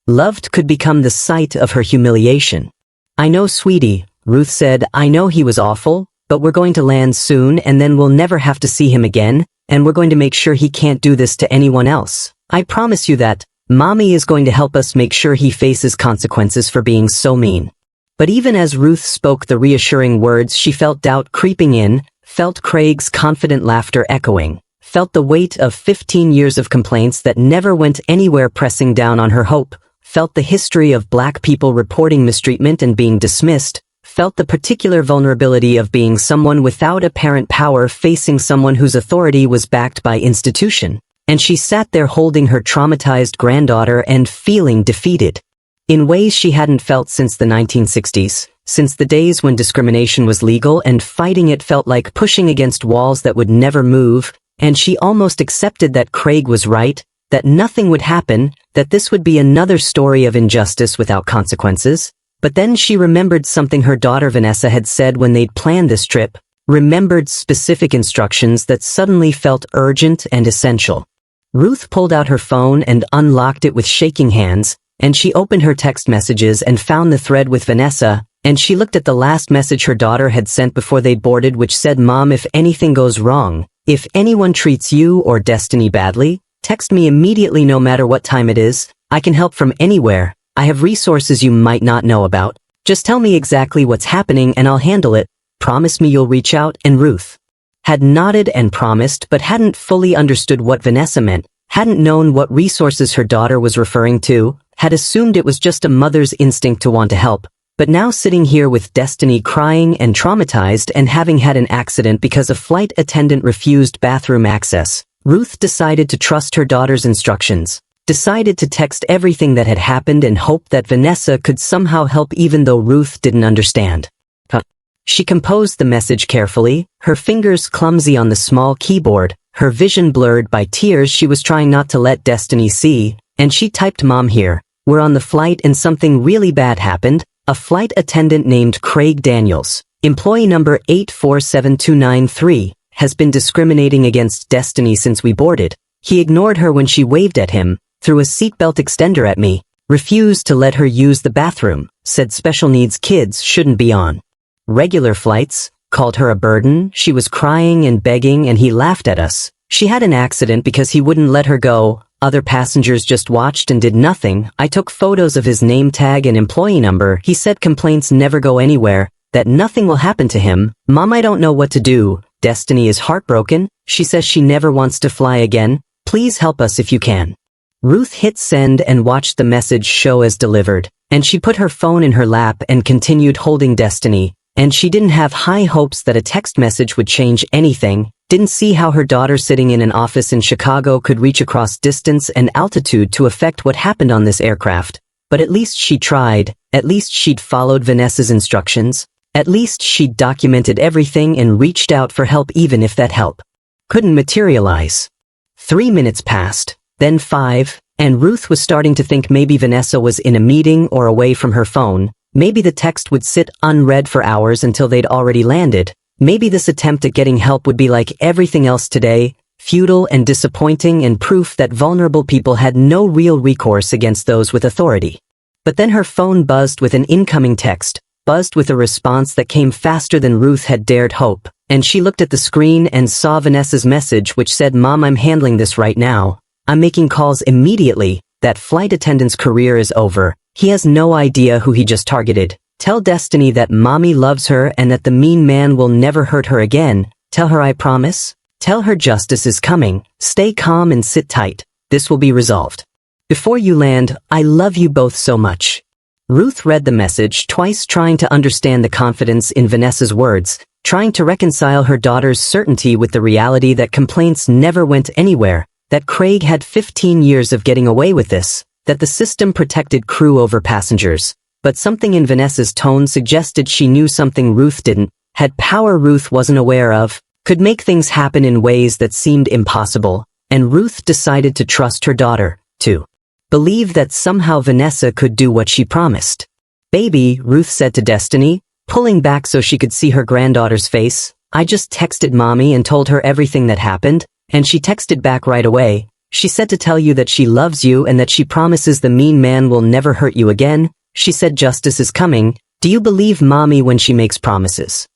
[SPEAKER 2] loved could become the site of her humiliation. "I know, sweetie," Ruth said, "I know he was awful, but we're going to land soon and then we'll never have to see him again, and we're going to make sure he can't do this to anyone else. I promise you that. Mommy is going to help us make sure he faces consequences for being so mean." But even as Ruth spoke the reassuring words, she felt doubt creeping in, felt Craig's confident laughter echoing, felt the weight of 15 years of complaints that never went anywhere pressing down on her hope, felt the history of Black people reporting mistreatment and being dismissed, felt the particular vulnerability of being someone without apparent power facing someone whose authority was backed by institution. And she sat there holding her traumatized granddaughter and feeling defeated. In ways she hadn't felt since the 1960s, since the days when discrimination was legal and fighting it felt like pushing against walls that would never move, and she almost accepted that Craig was right, that nothing would happen, that this would be another story of injustice without consequences. But then she remembered something her daughter Vanessa had said when they'd planned this trip, remembered specific instructions that suddenly felt urgent and essential. Ruth pulled out her phone and unlocked it with shaking hands, and she opened her text messages and found the thread with Vanessa, and she looked at the last message her daughter had sent before they'd boarded, which said, "Mom, if anything goes wrong, if anyone treats you or Destiny badly, text me immediately no matter what time it is. I can help from anywhere. I have resources you might not know about. Just tell me exactly what's happening and I'll handle it. Promise me you'll reach out." And Ruth had nodded and promised but hadn't fully understood what Vanessa meant, hadn't known what resources her daughter was referring to, had assumed it was just a mother's instinct to want to help. But now sitting here with Destiny crying and traumatized and having had an accident because a flight attendant refused bathroom access, Ruth decided to trust her daughter's instructions, decided to text everything that had happened and hope that Vanessa could somehow help even though Ruth didn't understand. She composed the message carefully, her fingers clumsy on the small keyboard, her vision blurred by tears she was trying not to let Destiny see, and she typed, "Mom here. We're on the flight and something really bad happened. A flight attendant named Craig Daniels, employee number 847293, has been discriminating against Destiny since we boarded. He ignored her when she waved at him, threw a seatbelt extender at me, refused to let her use the bathroom, said special needs kids shouldn't be on regular flights, called her a burden. She was crying and begging and he laughed at us. She had an accident because he wouldn't let her go. Other passengers just watched and did nothing. I took photos of his name tag and employee number. He said complaints never go anywhere, that nothing will happen to him. Mom, I don't know what to do. Destiny is heartbroken. She says she never wants to fly again. Please help us if you can." Ruth hit send and watched the message show as delivered, and she put her phone in her lap and continued holding Destiny. And she didn't have high hopes that a text message would change anything, didn't see how her daughter sitting in an office in Chicago could reach across distance and altitude to affect what happened on this aircraft. But at least she tried, at least she'd followed Vanessa's instructions, at least she'd documented everything and reached out for help even if that help couldn't materialize. 3 minutes passed, then 5, and Ruth was starting to think maybe Vanessa was in a meeting or away from her phone. Maybe the text would sit unread for hours until they'd already landed. Maybe this attempt at getting help would be like everything else today, futile and disappointing and proof that vulnerable people had no real recourse against those with authority. But then her phone buzzed with an incoming text, buzzed with a response that came faster than Ruth had dared hope, and she looked at the screen and saw Vanessa's message which said, "Mom, I'm handling this right now. I'm making calls immediately. That flight attendant's career is over. He has no idea who he just targeted. Tell Destiny that Mommy loves her and that the mean man will never hurt her again. Tell her I promise. Tell her justice is coming. Stay calm and sit tight. This will be resolved." Before you land, I love you both so much. Ruth read the message twice, trying to understand the confidence in Vanessa's words, trying to reconcile her daughter's certainty with the reality that complaints never went anywhere, that Craig had 15 years of getting away with this, that the system protected crew over passengers. But something in Vanessa's tone suggested she knew something Ruth didn't, had power Ruth wasn't aware of, could make things happen in ways that seemed impossible, and Ruth decided to trust her daughter, to believe that somehow Vanessa could do what she promised. Baby, Ruth said to Destiny, pulling back so she could see her granddaughter's face, I just texted Mommy and told her everything that happened, and she texted back right away. She said to tell you that she loves you and that she promises the mean man will never hurt you again. She said justice is coming. Do you believe Mommy when she makes promises?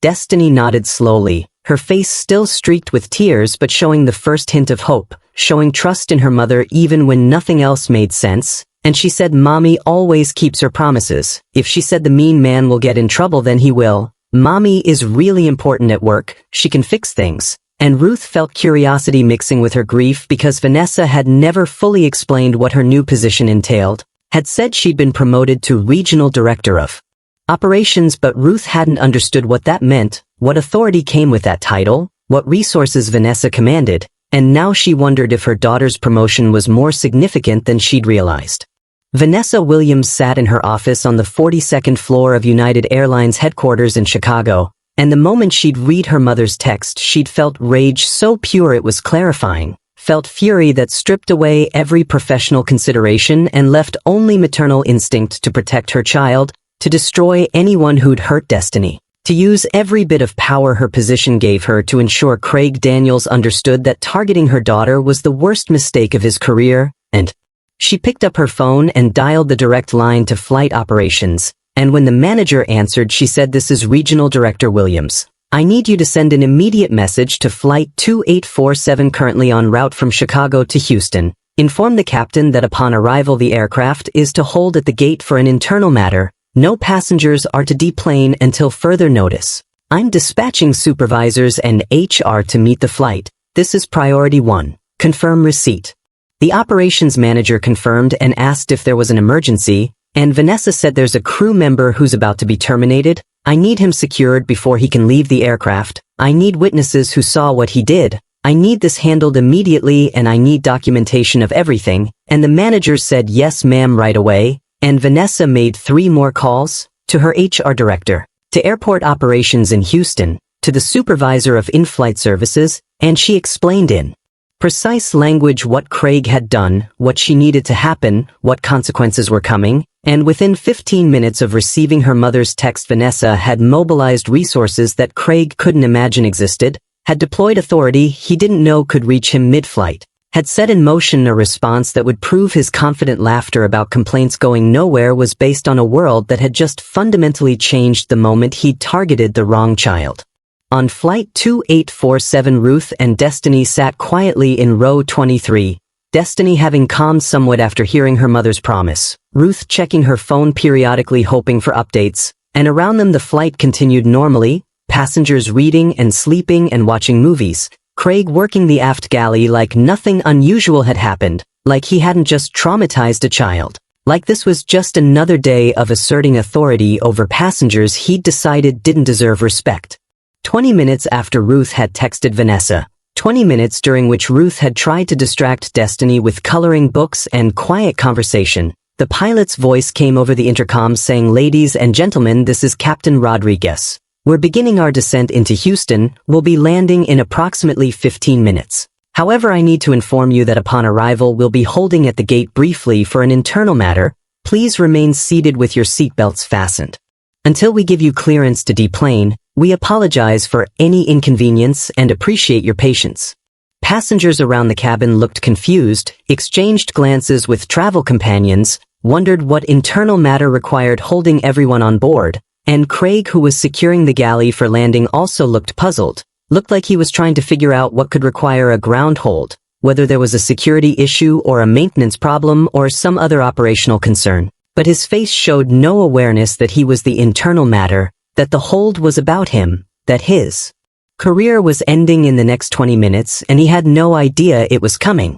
[SPEAKER 2] Destiny nodded slowly, her face still streaked with tears but showing the first hint of hope, showing trust in her mother even when nothing else made sense. And she said Mommy always keeps her promises. If she said the mean man will get in trouble, then he will. Mommy is really important at work. She can fix things. And Ruth felt curiosity mixing with her grief because Vanessa had never fully explained what her new position entailed, had said she'd been promoted to regional director of operations, but Ruth hadn't understood what that meant, what authority came with that title, what resources Vanessa commanded, and now she wondered if her daughter's promotion was more significant than she'd realized. Vanessa Williams sat in her office on the 42nd floor of United Airlines headquarters in Chicago, and the moment she'd read her mother's text, she'd felt rage so pure it was clarifying, felt fury that stripped away every professional consideration and left only maternal instinct to protect her child, to destroy anyone who'd hurt Destiny, to use every bit of power her position gave her to ensure Craig Daniels understood that targeting her daughter was the worst mistake of his career, and she picked up her phone and dialed the direct line to flight operations, and when the manager answered, she said, "This is Regional Director Williams. I need you to send an immediate message to Flight 2847 currently en route from Chicago to Houston. Inform the captain that upon arrival the aircraft is to hold at the gate for an internal matter. No passengers are to deplane until further notice. I'm dispatching supervisors and HR to meet the flight. This is priority 1. Confirm receipt." The operations manager confirmed and asked if there was an emergency, and Vanessa said there's a crew member who's about to be terminated. I need him secured before he can leave the aircraft. I need witnesses who saw what he did. I need this handled immediately and I need documentation of everything. And the manager said yes ma'am right away, and Vanessa made 3 more calls, to her HR director, to airport operations in Houston, to the supervisor of in-flight services, and she explained in precise language what Craig had done, what she needed to happen, what consequences were coming, and within 15 minutes of receiving her mother's text, Vanessa had mobilized resources that Craig couldn't imagine existed, had deployed authority he didn't know could reach him mid-flight, had set in motion a response that would prove his confident laughter about complaints going nowhere was based on a world that had just fundamentally changed the moment he'd targeted the wrong child. On Flight 2847, Ruth and Destiny sat quietly in row 23, Destiny having calmed somewhat after hearing her mother's promise, Ruth checking her phone periodically hoping for updates, and around them the flight continued normally, passengers reading and sleeping and watching movies, Craig working the aft galley like nothing unusual had happened, like he hadn't just traumatized a child, like this was just another day of asserting authority over passengers he'd decided didn't deserve respect. 20 minutes after Ruth had texted Vanessa, 20 minutes during which Ruth had tried to distract Destiny with coloring books and quiet conversation, the pilot's voice came over the intercom saying, "Ladies and gentlemen, this is Captain Rodriguez. We're beginning our descent into Houston. We'll be landing in approximately 15 minutes. However, I need to inform you that upon arrival we'll be holding at the gate briefly for an internal matter. Please remain seated with your seatbelts fastened. Until we give you clearance to deplane, we apologize for any inconvenience and appreciate your patience." Passengers around the cabin looked confused, exchanged glances with travel companions, wondered what internal matter required holding everyone on board, and Craig, who was securing the galley for landing, also looked puzzled, looked like he was trying to figure out what could require a ground hold, whether there was a security issue or a maintenance problem or some other operational concern. But his face showed no awareness that he was the internal matter, that the hold was about him, that his career was ending in the next 20 minutes and he had no idea it was coming.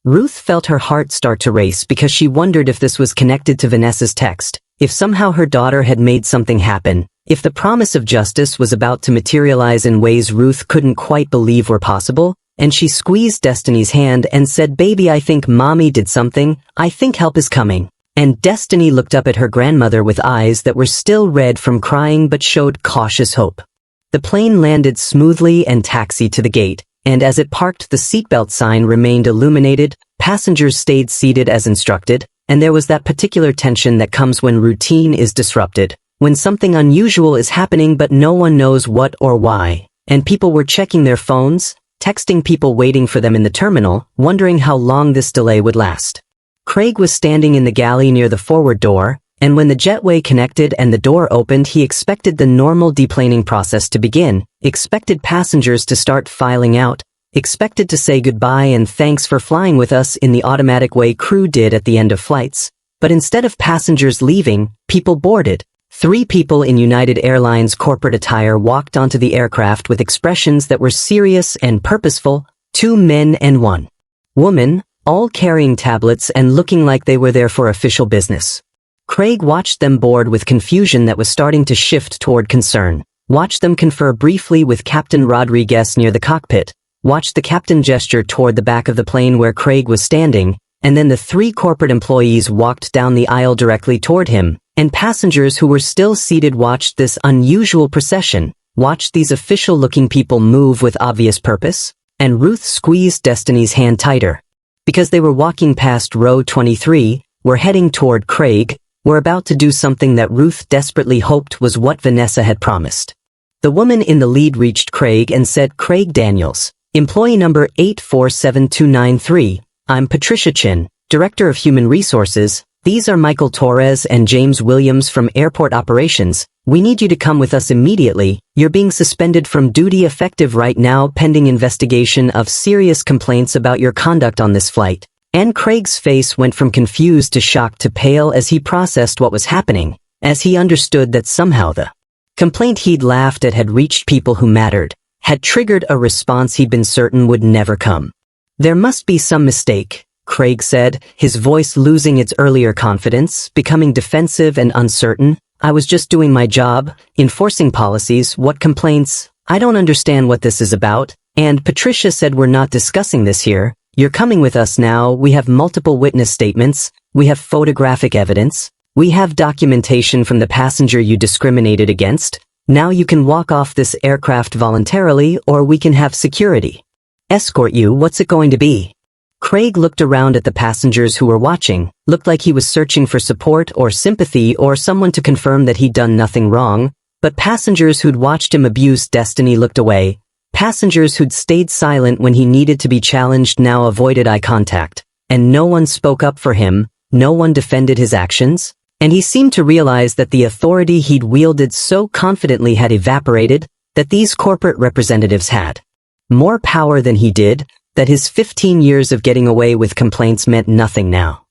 [SPEAKER 2] Ruth felt her heart start to race because she wondered if this was connected to Vanessa's text, if somehow her daughter had made something happen, if the promise of justice was about to materialize in ways Ruth couldn't quite believe were possible, and she squeezed Destiny's hand and said, "Baby, I think Mommy did something, I think help is coming." And Destiny looked up at her grandmother with eyes that were still red from crying but showed cautious hope. The plane landed smoothly and taxied to the gate, and as it parked the seatbelt sign remained illuminated, passengers stayed seated as instructed, and there was that particular tension that comes when routine is disrupted, when something unusual is happening but no one knows what or why, and people were checking their phones, texting people waiting for them in the terminal, wondering how long this delay would last. Craig was standing in the galley near the forward door, and when the jetway connected and the door opened, he expected the normal deplaning process to begin, expected passengers to start filing out, expected to say goodbye and thanks for flying with us in the automatic way crew did at the end of flights. But instead of passengers leaving, people boarded. 3 people in United Airlines corporate attire walked onto the aircraft with expressions that were serious and purposeful, 2 men and 1 woman, all carrying tablets and looking like they were there for official business. Craig watched them board with confusion that was starting to shift toward concern, watched them confer briefly with Captain Rodriguez near the cockpit, watched the captain gesture toward the back of the plane where Craig was standing, and then the 3 corporate employees walked down the aisle directly toward him, and passengers who were still seated watched this unusual procession, watched these official-looking people move with obvious purpose, and Ruth squeezed Destiny's hand tighter. Because they were walking past row 23, were heading toward Craig, were about to do something that Ruth desperately hoped was what Vanessa had promised. The woman in the lead reached Craig and said, "Craig Daniels, employee number 847293, I'm Patricia Chin, Director of Human Resources. These are Michael Torres and James Williams from Airport Operations. We need you to come with us immediately. You're being suspended from duty effective right now pending investigation of serious complaints about your conduct on this flight." And Craig's face went from confused to shocked to pale as he processed what was happening, as he understood that somehow the complaint he'd laughed at had reached people who mattered, had triggered a response he'd been certain would never come. "There must be some mistake," Craig said, his voice losing its earlier confidence, becoming defensive and uncertain. "I was just doing my job, enforcing policies. What complaints? I don't understand what this is about." And Patricia said, "We're not discussing this here. You're coming with us now. We have multiple witness statements. We have photographic evidence. We have documentation from the passenger you discriminated against. Now you can walk off this aircraft voluntarily, or we can have security escort you. What's it going to be?" Craig looked around at the passengers who were watching, looked like he was searching for support or sympathy or someone to confirm that he'd done nothing wrong, but passengers who'd watched him abuse Destiny looked away. Passengers who'd stayed silent when he needed to be challenged now avoided eye contact, and no one spoke up for him, no one defended his actions, and he seemed to realize that the authority he'd wielded so confidently had evaporated, that these corporate representatives had more power than he did, that his 15 years of getting away with complaints meant nothing now.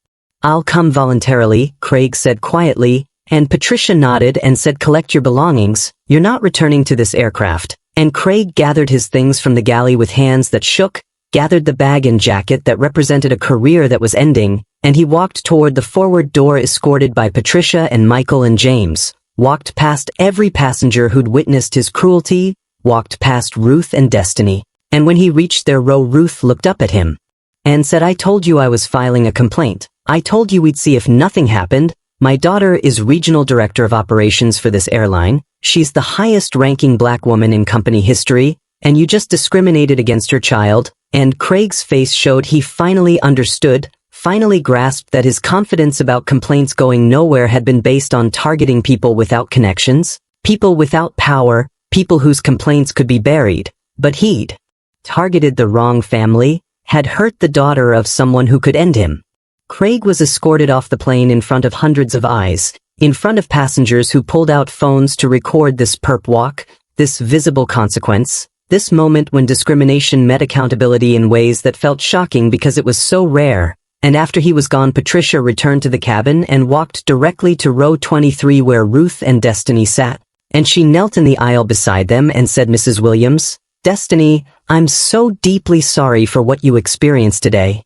[SPEAKER 2] "I'll come voluntarily," Craig said quietly, and Patricia nodded and said, "Collect your belongings. You're not returning to this aircraft." And Craig gathered his things from the galley with hands that shook, gathered the bag and jacket that represented a career that was ending, and he walked toward the forward door escorted by Patricia and Michael and James, walked past every passenger who'd witnessed his cruelty, walked past Ruth and Destiny. And when he reached their row, Ruth looked up at him and said, "I told you I was filing a complaint. I told you we'd see if nothing happened. My daughter is Regional Director of Operations for this airline. She's the highest-ranking black woman in company history, and you just discriminated against her child." And Craig's face showed he finally understood, finally grasped that his confidence about complaints going nowhere had been based on targeting people without connections, people without power, people whose complaints could be buried. But he'd targeted the wrong family, had hurt the daughter of someone who could end him. Craig was escorted off the plane in front of hundreds of eyes, in front of passengers who pulled out phones to record this perp walk, this visible consequence, this moment when discrimination met accountability in ways that felt shocking because it was so rare. And after he was gone, Patricia returned to the cabin and walked directly to row 23 where Ruth and Destiny sat, and she knelt in the aisle beside them and said, "Mrs. Williams, Destiny, I'm so deeply sorry for what you experienced today.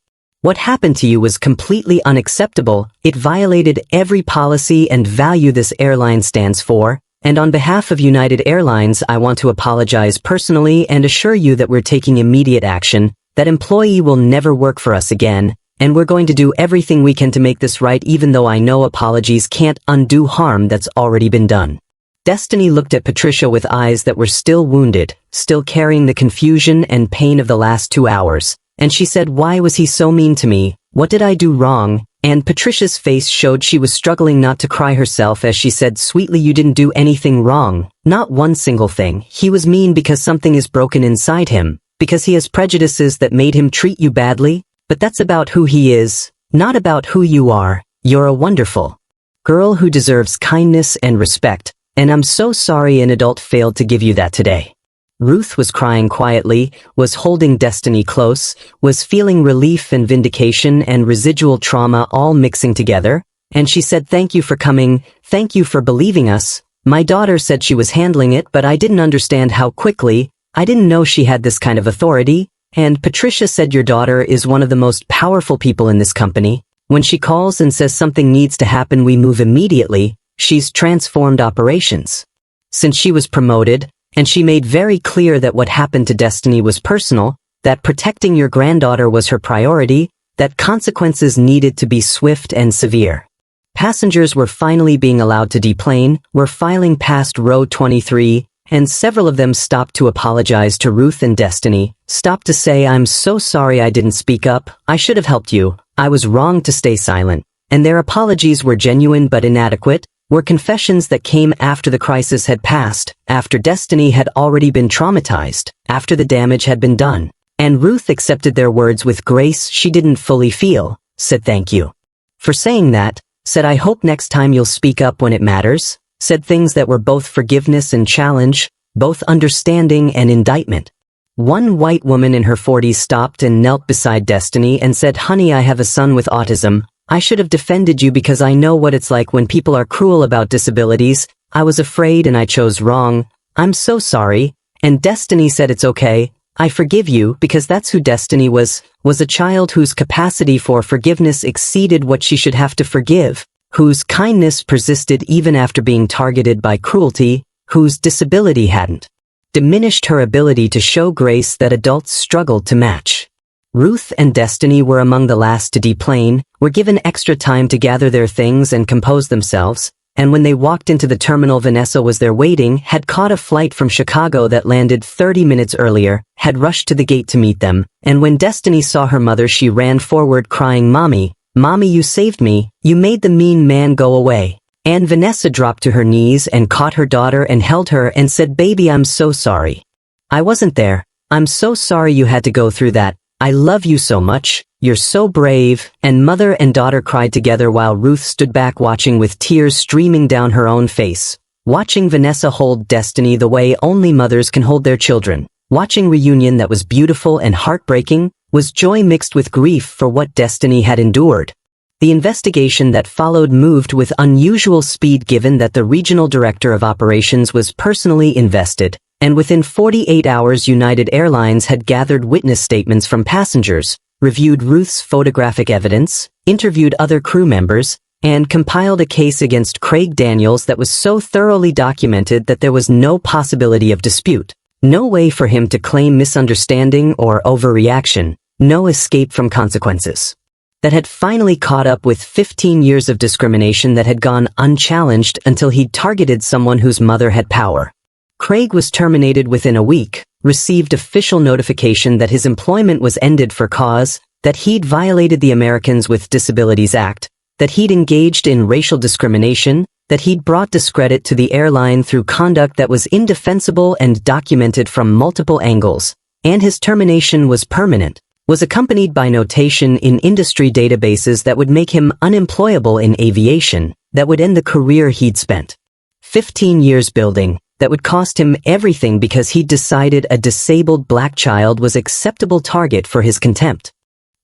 [SPEAKER 2] What happened to you was completely unacceptable. It violated every policy and value this airline stands for, and on behalf of United Airlines, I want to apologize personally and assure you that we're taking immediate action. That employee will never work for us again, and we're going to do everything we can to make this right, even though I know apologies can't undo harm that's already been done. Destiny looked at Patricia with eyes that were still wounded, still carrying the confusion and pain of the last 2 hours. And she said, "Why was he so mean to me? What did I do wrong?" And Patricia's face showed she was struggling not to cry herself as she said sweetly, "You didn't do anything wrong. Not one single thing. He was mean because something is broken inside him, because he has prejudices that made him treat you badly. But that's about who he is, not about who you are. You're a wonderful girl who deserves kindness and respect, and I'm so sorry an adult failed to give you that today." Ruth was crying quietly, was holding Destiny close, was feeling relief and vindication and residual trauma all mixing together, and she said, "Thank you for coming, thank you for believing us. My daughter said she was handling it, but I didn't understand how quickly. I didn't know she had this kind of authority, and Patricia said your daughter is one of the most powerful people in this company. When she calls and says something needs to happen, we move immediately. She's transformed operations since she was promoted, and she made very clear that what happened to Destiny was personal, that protecting your granddaughter was her priority, that consequences needed to be swift and severe." Passengers were finally being allowed to deplane, were filing past row 23, and several of them stopped to apologize to Ruth and Destiny, stopped to say, "I'm so sorry I didn't speak up, I should have helped you, I was wrong to stay silent." And their apologies were genuine but inadequate, were confessions that came after the crisis had passed, after Destiny had already been traumatized, after the damage had been done. And Ruth accepted their words with grace she didn't fully feel, said thank you for saying that, said I hope next time you'll speak up when it matters, said things that were both forgiveness and challenge, both understanding and indictment. One white woman in her 40s stopped and knelt beside Destiny and said, "Honey, I have a son with autism. I should have defended you because I know what it's like when people are cruel about disabilities. I was afraid and I chose wrong. I'm so sorry." And Destiny said, "It's okay. I forgive you," because that's who Destiny was a child whose capacity for forgiveness exceeded what she should have to forgive, whose kindness persisted even after being targeted by cruelty, whose disability hadn't diminished her ability to show grace that adults struggled to match. Ruth and Destiny were among the last to deplane, were given extra time to gather their things and compose themselves, and when they walked into the terminal, Vanessa was there waiting, had caught a flight from Chicago that landed 30 minutes earlier, had rushed to the gate to meet them, and when Destiny saw her mother she ran forward crying, "Mommy, Mommy, you saved me, you made the mean man go away." And Vanessa dropped to her knees and caught her daughter and held her and said, "Baby, I'm so sorry. I wasn't there. I'm so sorry you had to go through that. I love you so much, you're so brave." And mother and daughter cried together while Ruth stood back watching with tears streaming down her own face, watching Vanessa hold Destiny the way only mothers can hold their children, watching reunion that was beautiful and heartbreaking, was joy mixed with grief for what Destiny had endured. The investigation that followed moved with unusual speed given that the regional director of operations was personally invested, and within 48 hours United Airlines had gathered witness statements from passengers, reviewed Ruth's photographic evidence, interviewed other crew members, and compiled a case against Craig Daniels that was so thoroughly documented that there was no possibility of dispute, no way for him to claim misunderstanding or overreaction, no escape from consequences. That had finally caught up with 15 years of discrimination that had gone unchallenged until he'd targeted someone whose mother had power. Craig was terminated within a week, received official notification that his employment was ended for cause, that he'd violated the Americans with Disabilities Act, that he'd engaged in racial discrimination, that he'd brought discredit to the airline through conduct that was indefensible and documented from multiple angles, and his termination was permanent, was accompanied by notation in industry databases that would make him unemployable in aviation, that would end the career he'd spent 15 years building, that would cost him everything because he'd decided a disabled black child was acceptable target for his contempt.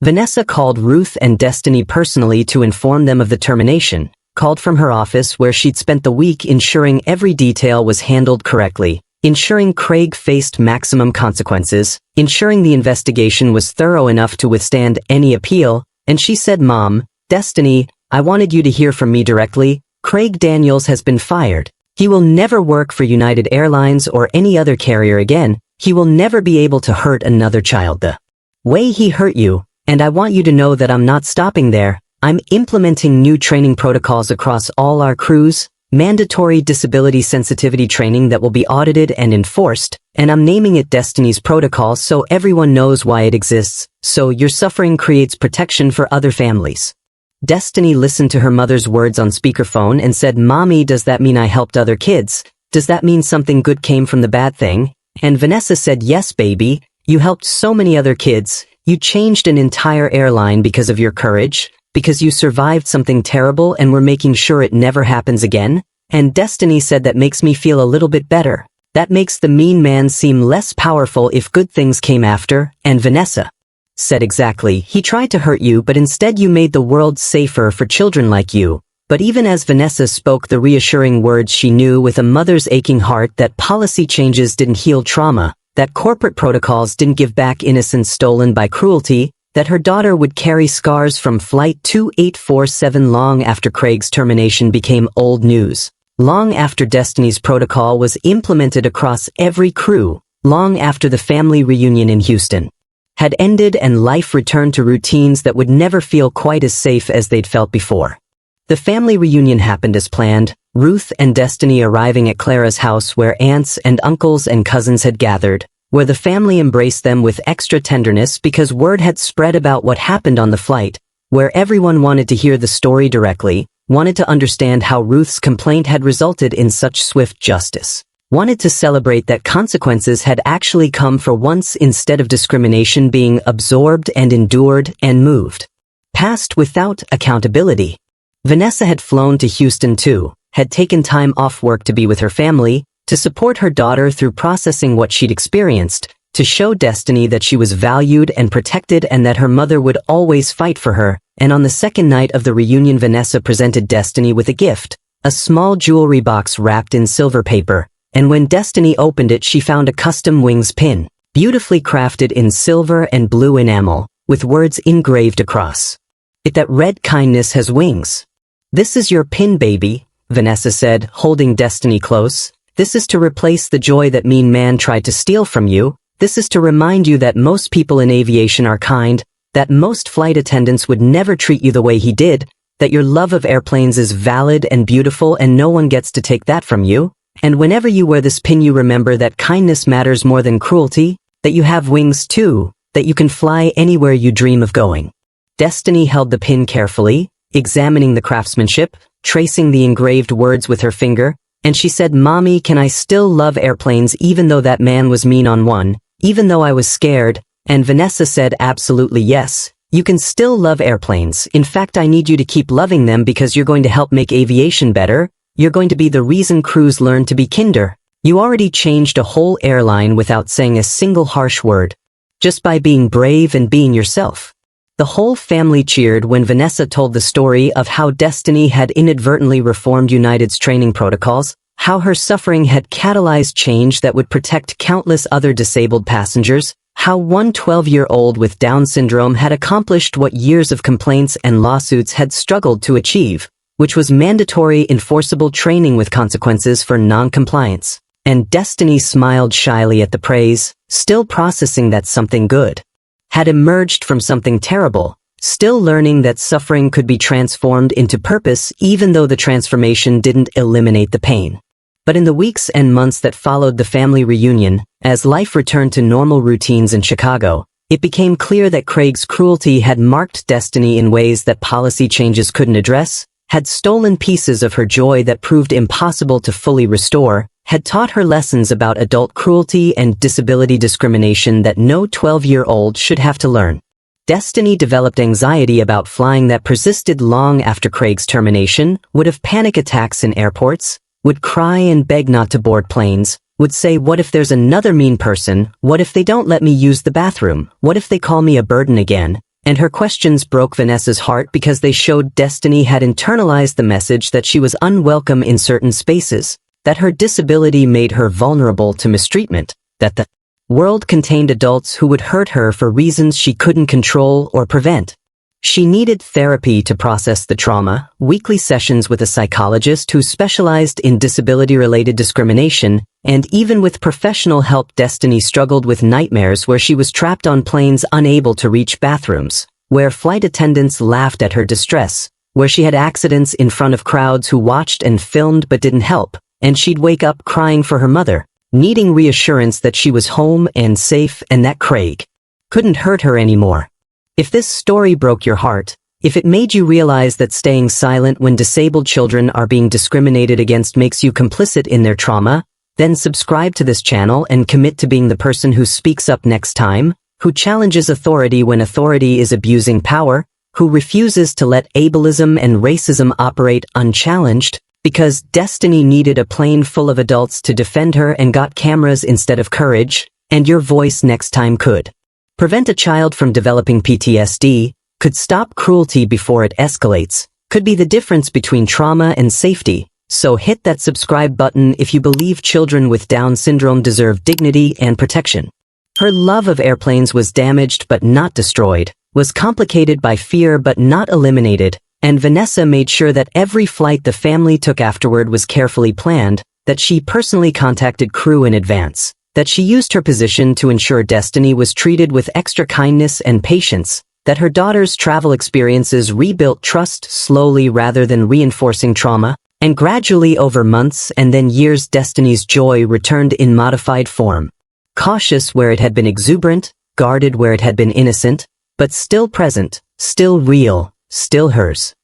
[SPEAKER 2] Vanessa called Ruth and Destiny personally to inform them of the termination, called from her office where she'd spent the week ensuring every detail was handled correctly, ensuring Craig faced maximum consequences, ensuring the investigation was thorough enough to withstand any appeal, and she said, "Mom, Destiny, I wanted you to hear from me directly. Craig Daniels has been fired. He will never work for United Airlines or any other carrier again. He will never be able to hurt another child the way he hurt you, and I want you to know that I'm not stopping there. I'm implementing new training protocols across all our crews, mandatory disability sensitivity training that will be audited and enforced, and I'm naming it Destiny's Protocol so everyone knows why it exists, so your suffering creates protection for other families." Destiny listened to her mother's words on speakerphone and said, "Mommy, does that mean I helped other kids? Does that mean something good came from the bad thing?" And Vanessa said, "Yes, baby. You helped so many other kids. You changed an entire airline because of your courage, because you survived something terrible and were making sure it never happens again." And Destiny said, "That makes me feel a little bit better. That makes the mean man seem less powerful if good things came after." And Vanessa said, "Exactly. He tried to hurt you, but instead you made the world safer for children like you." But even as Vanessa spoke the reassuring words, she knew with a mother's aching heart that policy changes didn't heal trauma, that corporate protocols didn't give back innocence stolen by cruelty, that her daughter would carry scars from Flight 2847 long after Craig's termination became old news, long after Destiny's Protocol was implemented across every crew, long after the family reunion in Houston had ended and life returned to routines that would never feel quite as safe as they'd felt before. The family reunion happened as planned, Ruth and Destiny arriving at Clara's house where aunts and uncles and cousins had gathered, where the family embraced them with extra tenderness because word had spread about what happened on the flight, where everyone wanted to hear the story directly, wanted to understand how Ruth's complaint had resulted in such swift justice, wanted to celebrate that consequences had actually come for once instead of discrimination being absorbed and endured and moved past without accountability. Vanessa had flown to Houston too, had taken time off work to be with her family, to support her daughter through processing what she'd experienced, to show Destiny that she was valued and protected and that her mother would always fight for her. And on the second night of the reunion, Vanessa presented Destiny with a gift, a small jewelry box wrapped in silver paper, and when Destiny opened it she found a custom wings pin, beautifully crafted in silver and blue enamel, with words engraved across it that read, "Kindness has wings." "This is your pin, baby," Vanessa said, holding Destiny close. "This is to replace the joy that mean man tried to steal from you. This is to remind you that most people in aviation are kind, that most flight attendants would never treat you the way he did, that your love of airplanes is valid and beautiful and no one gets to take that from you. And whenever you wear this pin you remember that kindness matters more than cruelty, that you have wings too, that you can fly anywhere you dream of going." Destiny held the pin carefully, examining the craftsmanship, tracing the engraved words with her finger, and she said, "Mommy, can I still love airplanes even though that man was mean on one, even though I was scared?" And Vanessa said, "Absolutely yes. You can still love airplanes. In fact, I need you to keep loving them because you're going to help make aviation better. You're going to be the reason crews learn to be kinder. You already changed a whole airline without saying a single harsh word, just by being brave and being yourself." The whole family cheered when Vanessa told the story of how Destiny had inadvertently reformed United's training protocols, how her suffering had catalyzed change that would protect countless other disabled passengers, how one 12-year-old with Down syndrome had accomplished what years of complaints and lawsuits had struggled to achieve, which was mandatory enforceable training with consequences for non-compliance. And Destiny smiled shyly at the praise, still processing that something good had emerged from something terrible, still learning that suffering could be transformed into purpose even though the transformation didn't eliminate the pain. But in the weeks and months that followed the family reunion, as life returned to normal routines in Chicago, it became clear that Craig's cruelty had marked Destiny in ways that policy changes couldn't address, had stolen pieces of her joy that proved impossible to fully restore, had taught her lessons about adult cruelty and disability discrimination that no 12-year-old should have to learn. Destiny developed anxiety about flying that persisted long after Craig's termination, would have panic attacks in airports, would cry and beg not to board planes, would say, "What if there's another mean person? What if they don't let me use the bathroom? What if they call me a burden again?" And her questions broke Vanessa's heart because they showed Destiny had internalized the message that she was unwelcome in certain spaces, that her disability made her vulnerable to mistreatment, that the world contained adults who would hurt her for reasons she couldn't control or prevent. She needed therapy to process the trauma, weekly sessions with a psychologist who specialized in disability-related discrimination, and even with professional help, Destiny struggled with nightmares where she was trapped on planes unable to reach bathrooms, where flight attendants laughed at her distress, where she had accidents in front of crowds who watched and filmed but didn't help, and she'd wake up crying for her mother, needing reassurance that she was home and safe and that Craig couldn't hurt her anymore. If this story broke your heart, if it made you realize that staying silent when disabled children are being discriminated against makes you complicit in their trauma, then subscribe to this channel and commit to being the person who speaks up next time, who challenges authority when authority is abusing power, who refuses to let ableism and racism operate unchallenged, because Destiny needed a plane full of adults to defend her and got cameras instead of courage, and your voice next time could prevent a child from developing PTSD, could stop cruelty before it escalates, could be the difference between trauma and safety. So hit that subscribe button if you believe children with Down syndrome deserve dignity and protection. Her love of airplanes was damaged but not destroyed, was complicated by fear but not eliminated, and Vanessa made sure that every flight the family took afterward was carefully planned, that she personally contacted crew in advance, that she used her position to ensure Destiny was treated with extra kindness and patience, that her daughter's travel experiences rebuilt trust slowly rather than reinforcing trauma, and gradually over months and then years Destiny's joy returned in modified form. Cautious where it had been exuberant, guarded where it had been innocent, but still present, still real, still hers.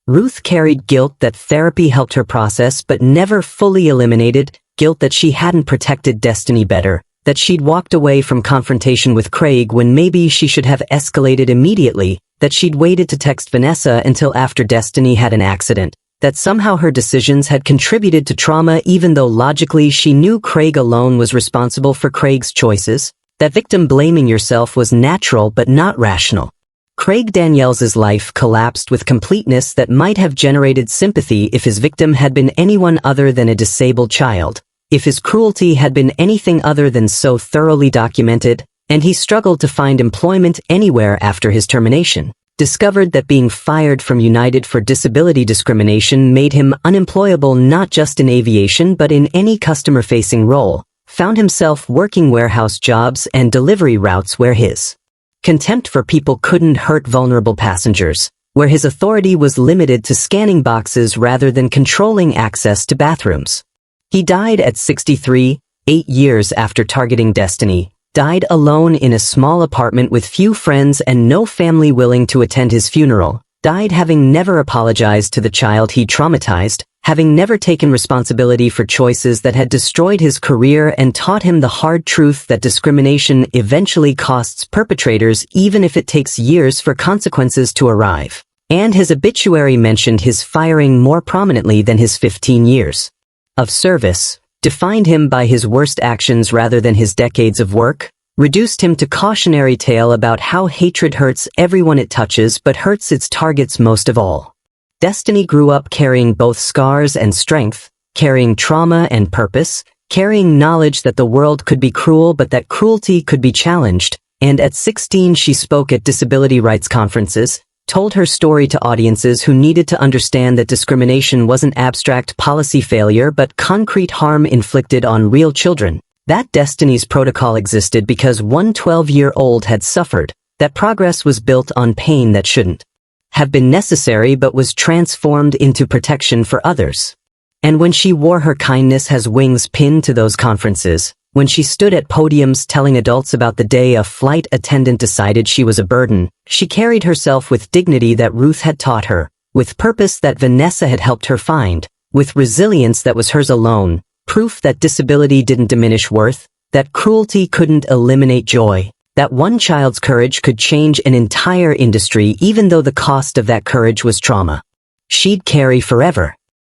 [SPEAKER 2] Ruth carried guilt that therapy helped her process but never fully eliminated, guilt that she hadn't protected Destiny better, that she'd walked away from confrontation with Craig when maybe she should have escalated immediately, that she'd waited to text Vanessa until after Destiny had an accident, that somehow her decisions had contributed to trauma even though logically she knew Craig alone was responsible for Craig's choices, that victim blaming yourself was natural but not rational. Craig Daniels's life collapsed with completeness that might have generated sympathy if his victim had been anyone other than a disabled child, if his cruelty had been anything other than so thoroughly documented, and he struggled to find employment anywhere after his termination, discovered that being fired from United for disability discrimination made him unemployable not just in aviation but in any customer-facing role, found himself working warehouse jobs and delivery routes where his contempt for people couldn't hurt vulnerable passengers, where his authority was limited to scanning boxes rather than controlling access to bathrooms. He died at 63, 8 years after targeting Destiny, died alone in a small apartment with few friends and no family willing to attend his funeral, died having never apologized to the child he traumatized, having never taken responsibility for choices that had destroyed his career and taught him the hard truth that discrimination eventually costs perpetrators even if it takes years for consequences to arrive. And his obituary mentioned his firing more prominently than his 15 years of service, defined him by his worst actions rather than his decades of work, reduced him to cautionary tale about how hatred hurts everyone it touches but hurts its targets most of all. Destiny grew up carrying both scars and strength, carrying trauma and purpose, carrying knowledge that the world could be cruel but that cruelty could be challenged, and at 16 she spoke at disability rights conferences, told her story to audiences who needed to understand that discrimination wasn't abstract policy failure but concrete harm inflicted on real children, that Destiny's protocol existed because one 12-year-old had suffered, that progress was built on pain that shouldn't have been necessary but was transformed into protection for others. And when she wore her kindness has wings pinned to those conferences, when she stood at podiums telling adults about the day a flight attendant decided she was a burden, she carried herself with dignity that Ruth had taught her, with purpose that Vanessa had helped her find, with resilience that was hers alone, proof that disability didn't diminish worth, that cruelty couldn't eliminate joy, that one child's courage could change an entire industry even though the cost of that courage was trauma. She'd carry forever.